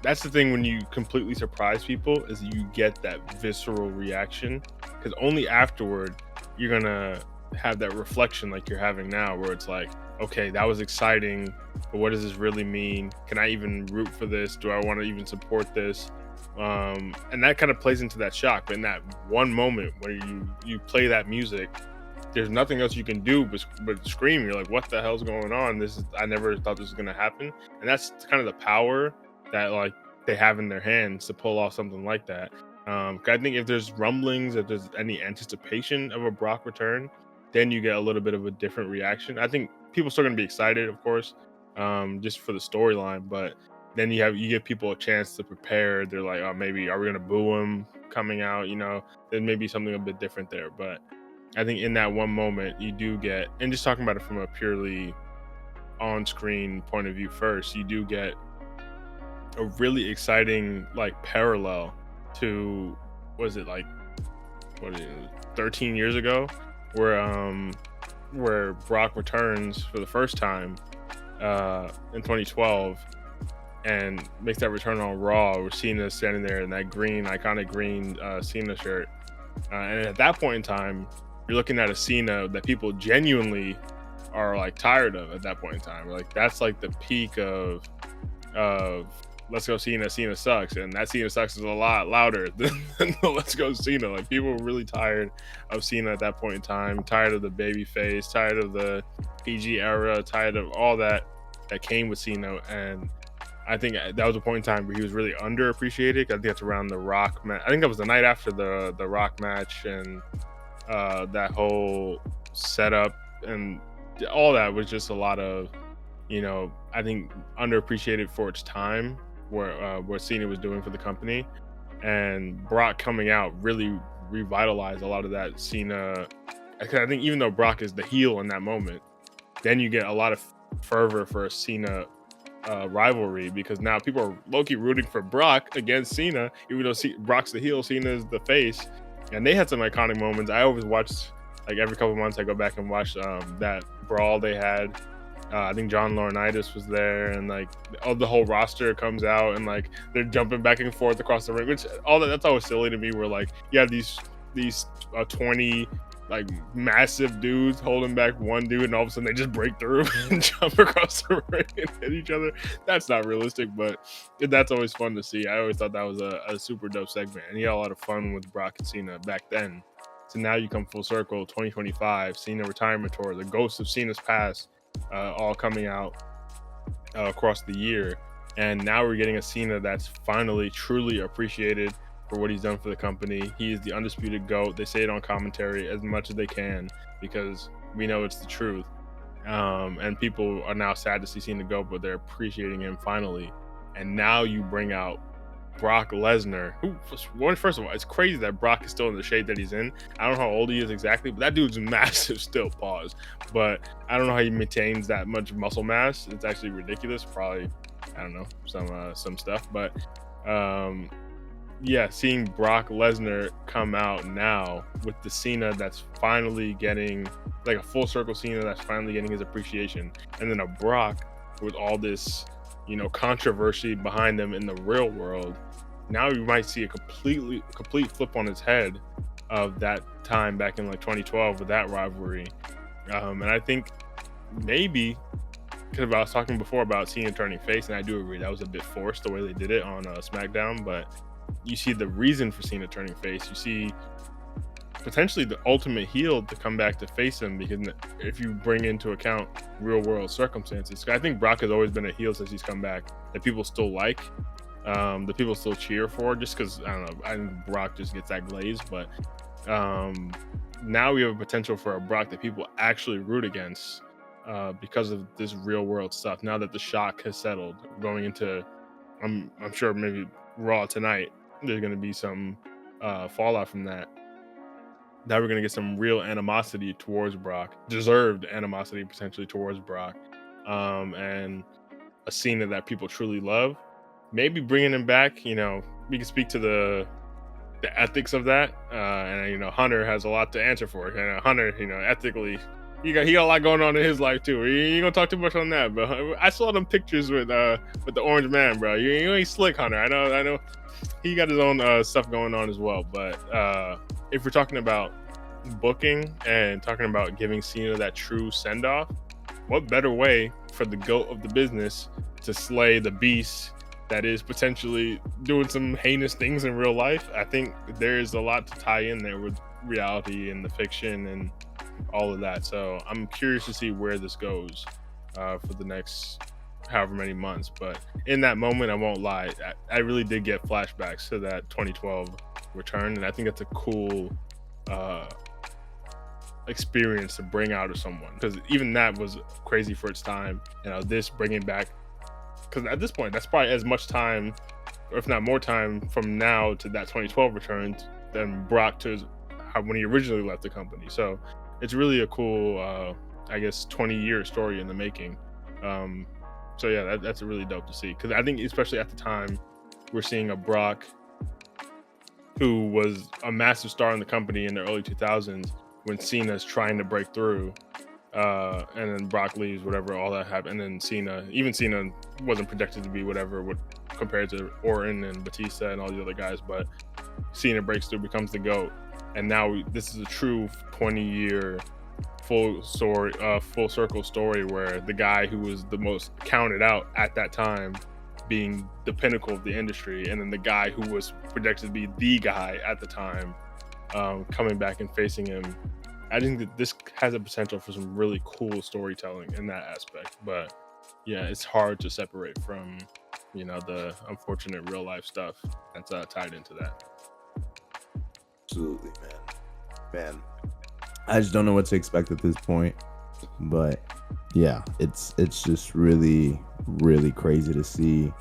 that's the thing when you completely surprise people, is you get that visceral reaction, because only afterward you're gonna have that reflection like you're having now, where it's like, okay, that was exciting, but what does this really mean? Can I even root for this? Do I want to even support this? And that kind of plays into that shock. But in that one moment where you play that music, there's nothing else you can do but scream. You're like, what the hell's going on? I never thought this was gonna happen. And that's kind of the power that like they have in their hands to pull off something like that. I think if there's rumblings, if there's any anticipation of a Brock return, then you get a little bit of a different reaction. I think people are still gonna be excited, of course, just for the storyline, but then you give people a chance to prepare. They're like, oh, maybe are we gonna boo him coming out? There may be something a bit different there. But I think in that one moment you do get, and just talking about it from a purely on-screen point of view first, you do get a really exciting like parallel to, 13 years ago, where Brock returns for the first time in 2012 and makes that return on Raw, where Cena standing there in that iconic green Cena shirt, and at that point in time you're looking at a Cena that people genuinely are like tired of at that point in time. Like, that's like the peak of Let's Go Cena sucks, and that Cena sucks is a lot louder than the Let's Go Cena. Like, people were really tired of Cena at that point in time, tired of the baby face, tired of the PG era, tired of all that. that came with Cena, and I think that was a point in time where he was really underappreciated. I think that's around the Rock match. I think that was the night after the Rock match, and that whole setup and all that was just a lot of, I think underappreciated for its time, what Cena was doing for the company, and Brock coming out really revitalized a lot of that Cena. I think even though Brock is the heel in that moment, then you get a lot of fervor for a Cena rivalry, because now people are low-key rooting for Brock against Cena, even though Brock's the heel, Cena's the face, and they had some iconic moments. I always watched, like every couple of months, I go back and watch that brawl they had. I think John Laurinaitis was there, and like the whole roster comes out, and like they're jumping back and forth across the ring, which that's always silly to me. Where like you have these 20 like massive dudes holding back one dude, and all of a sudden they just break through and jump across the ring and hit each other. That's not realistic, but that's always fun to see. I always thought that was a super dope segment, and he had a lot of fun with Brock and Cena back then. So now you come full circle, 2025, Cena retirement tour, the ghosts of Cena's past, all coming out across the year, and now we're getting a Cena that's finally truly appreciated for what he's done for the company. He is the undisputed GOAT. They say it on commentary as much as they can, because we know it's the truth. And people are now sad to see Cena go, but they're appreciating him finally. And now you bring out Brock Lesnar, who, first of all, it's crazy that Brock is still in the shape that he's in. I don't know how old he is exactly, but that dude's massive still, pause. But I don't know how he maintains that much muscle mass. It's actually ridiculous. Probably, I don't know, some stuff. But yeah, seeing Brock Lesnar come out now with the Cena that's finally getting, like a full circle Cena that's finally getting his appreciation, and then a Brock with all this, controversy behind them in the real world. Now you might see a complete flip on its head of that time back in like 2012 with that rivalry. And I think maybe, because I was talking before about Cena turning face, and I do agree that was a bit forced the way they did it on SmackDown, but you see the reason for Cena turning face. You see potentially the ultimate heel to come back to face him, because if you bring into account real world circumstances, I think Brock has always been a heel since he's come back that people still like, that people still cheer for, just because, I don't know, I think Brock just gets that glaze. But now we have a potential for a Brock that people actually root against because of this real world stuff. Now that the shock has settled, going into, I'm sure maybe Raw tonight, there's going to be some fallout from that. Now we're going to get some real animosity towards Brock, deserved animosity potentially towards Brock, and a Cena that people truly love. Maybe bringing him back, we can speak to the ethics of that, and Hunter has a lot to answer for. And Hunter, ethically, he got a lot going on in his life too. You ain't gonna talk too much on that, but I saw them pictures with the Orange Man, bro. You ain't slick, Hunter. I know. He got his own stuff going on as well. But if we're talking about booking and talking about giving Cena that true send off, what better way for the GOAT of the business to slay the beast that is potentially doing some heinous things in real life? I think there is a lot to tie in there with reality and the fiction and all of that. So I'm curious to see where this goes for the next however many months. But in that moment, I won't lie, I really did get flashbacks to that 2012 return, and I think that's a cool experience to bring out of someone, because even that was crazy for its time. This bringing back, because at this point that's probably as much time, or if not more time, from now to that 2012 return than Brock to when he originally left the company. So it's really a cool 20-year story in the making. So yeah, that's really dope to see, because I think especially at the time we're seeing a Brock who was a massive star in the company in the early 2000s when Cena's trying to break through, and then Brock leaves, whatever, all that happened, and then Cena wasn't projected to be whatever compared to Orton and Batista and all the other guys, but Cena breaks through, becomes the GOAT, and now this is a true 20-year full circle story, where the guy who was the most counted out at that time being the pinnacle of the industry, and then the guy who was projected to be the guy at the time coming back and facing him. I think that this has a potential for some really cool storytelling in that aspect. But yeah, it's hard to separate from, the unfortunate real life stuff that's tied into that. Absolutely, man. I just don't know what to expect at this point, but yeah, it's just really, really crazy to see.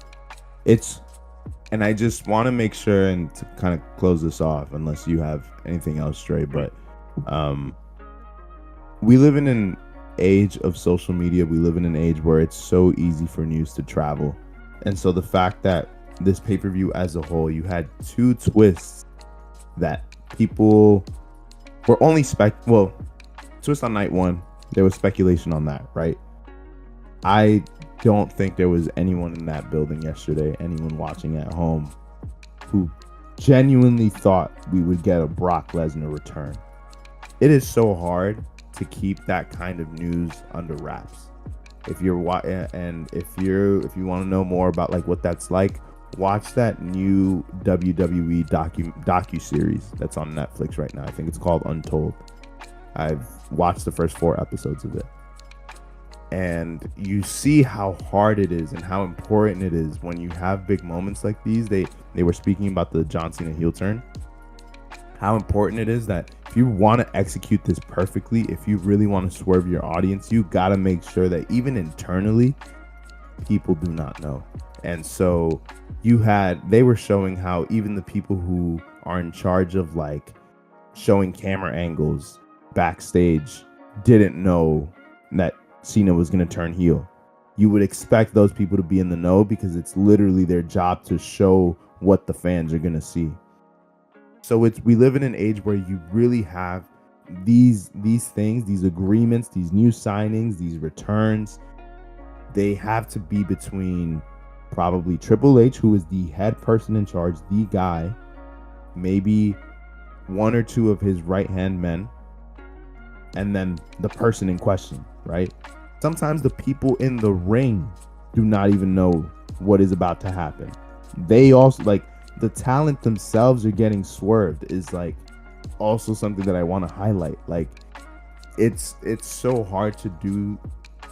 And I just want to make sure, and to kind of close this off, unless you have anything else, Dre, but we live in an age of social media. We live in an age where it's so easy for news to travel. And so the fact that this pay-per-view as a whole, you had two twists that people were only twist on night one, there was speculation on that, right? I don't think there was anyone in that building yesterday, anyone watching at home, who genuinely thought we would get a Brock Lesnar return. It is so hard to keep that kind of news under wraps. If you want to know more about like what that's like, watch that new WWE docu series that's on Netflix right now. I think it's called Untold. I've watched the first 4 episodes of it, and you see how hard it is and how important it is when you have big moments like these. They were speaking about the John Cena heel turn, how important it is that if you want to execute this perfectly, if you really want to swerve your audience, you got to make sure that even internally people do not know. And so they were showing how even the people who are in charge of like showing camera angles backstage didn't know that Cena was going to turn heel. You would expect those people to be in the know because it's literally their job to show what the fans are going to see. So we live in an age where you really have these things, these agreements, these new signings, these returns. They have to be between probably Triple H, who is the head person in charge, the guy, maybe 1 or 2 of his right-hand men, and then the person in question, right? Sometimes the people in the ring do not even know what is about to happen. They also, like, the talent themselves are getting swerved is like also something that I want to highlight. Like, it's so hard to do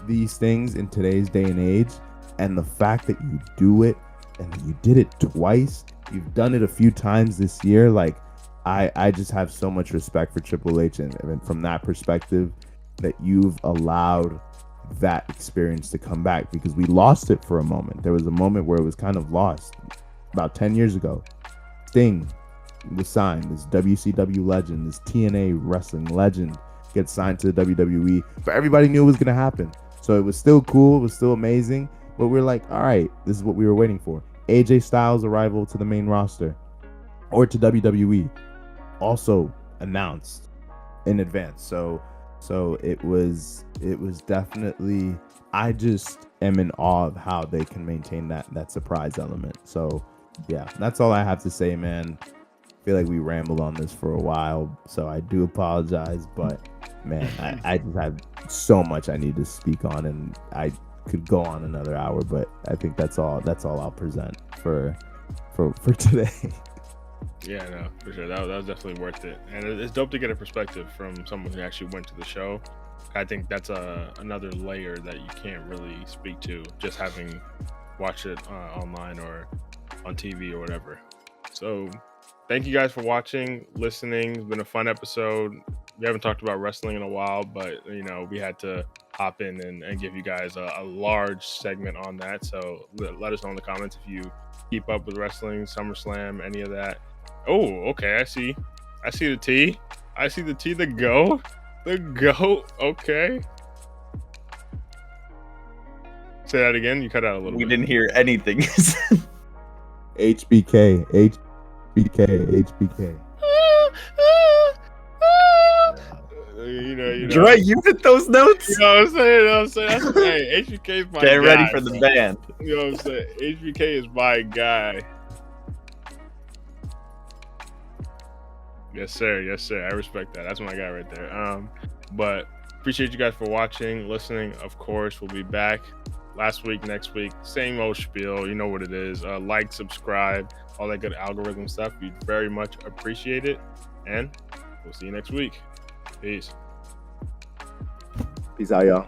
these things in today's day and age, and the fact that you do it and that you did it twice, you've done it a few times this year, like I just have so much respect for Triple H, and from that perspective that you've allowed that experience to come back, because we lost it for a moment. There was a moment where it was kind of lost about 10 years ago. Sting was signed, this WCW legend, this TNA wrestling legend gets signed to the WWE, but everybody knew it was going to happen. So it was still cool, it was still amazing, but we're like, all right, this is what we were waiting for. AJ Styles' arrival to the main roster or to WWE also announced in advance. So it was definitely, I just am in awe of how they can maintain that surprise element. So yeah, that's all I have to say, man. I feel like we rambled on this for a while, so I do apologize, but man, I just have so much I need to speak on, and I could go on another hour, but I think that's all I'll present for today. Yeah, no, for sure. That was definitely worth it. And it's dope to get a perspective from someone who actually went to the show. I think that's another layer that you can't really speak to just having watched it online or on TV or whatever. So thank you guys for watching, listening. It's been a fun episode. We haven't talked about wrestling in a while, but we had to hop in and give you guys a large segment on that. So let us know in the comments if you keep up with wrestling, SummerSlam, any of that. Oh, okay. I see the T. I see the T. The go. Okay. Say that again. You cut out a little bit. We didn't hear anything. HBK. Dre, you hit those notes? You know what I'm saying? Hey, HBK is my guy. Get ready for the band. You know what I'm saying? HBK is my guy. Yes, sir. I respect that. That's my guy right there. But appreciate you guys for watching, listening. Of course, we'll be back next week. Same old spiel. You know what it is. Like, subscribe, all that good algorithm stuff. We very much appreciate it. And we'll see you next week. Peace. Peace out, y'all.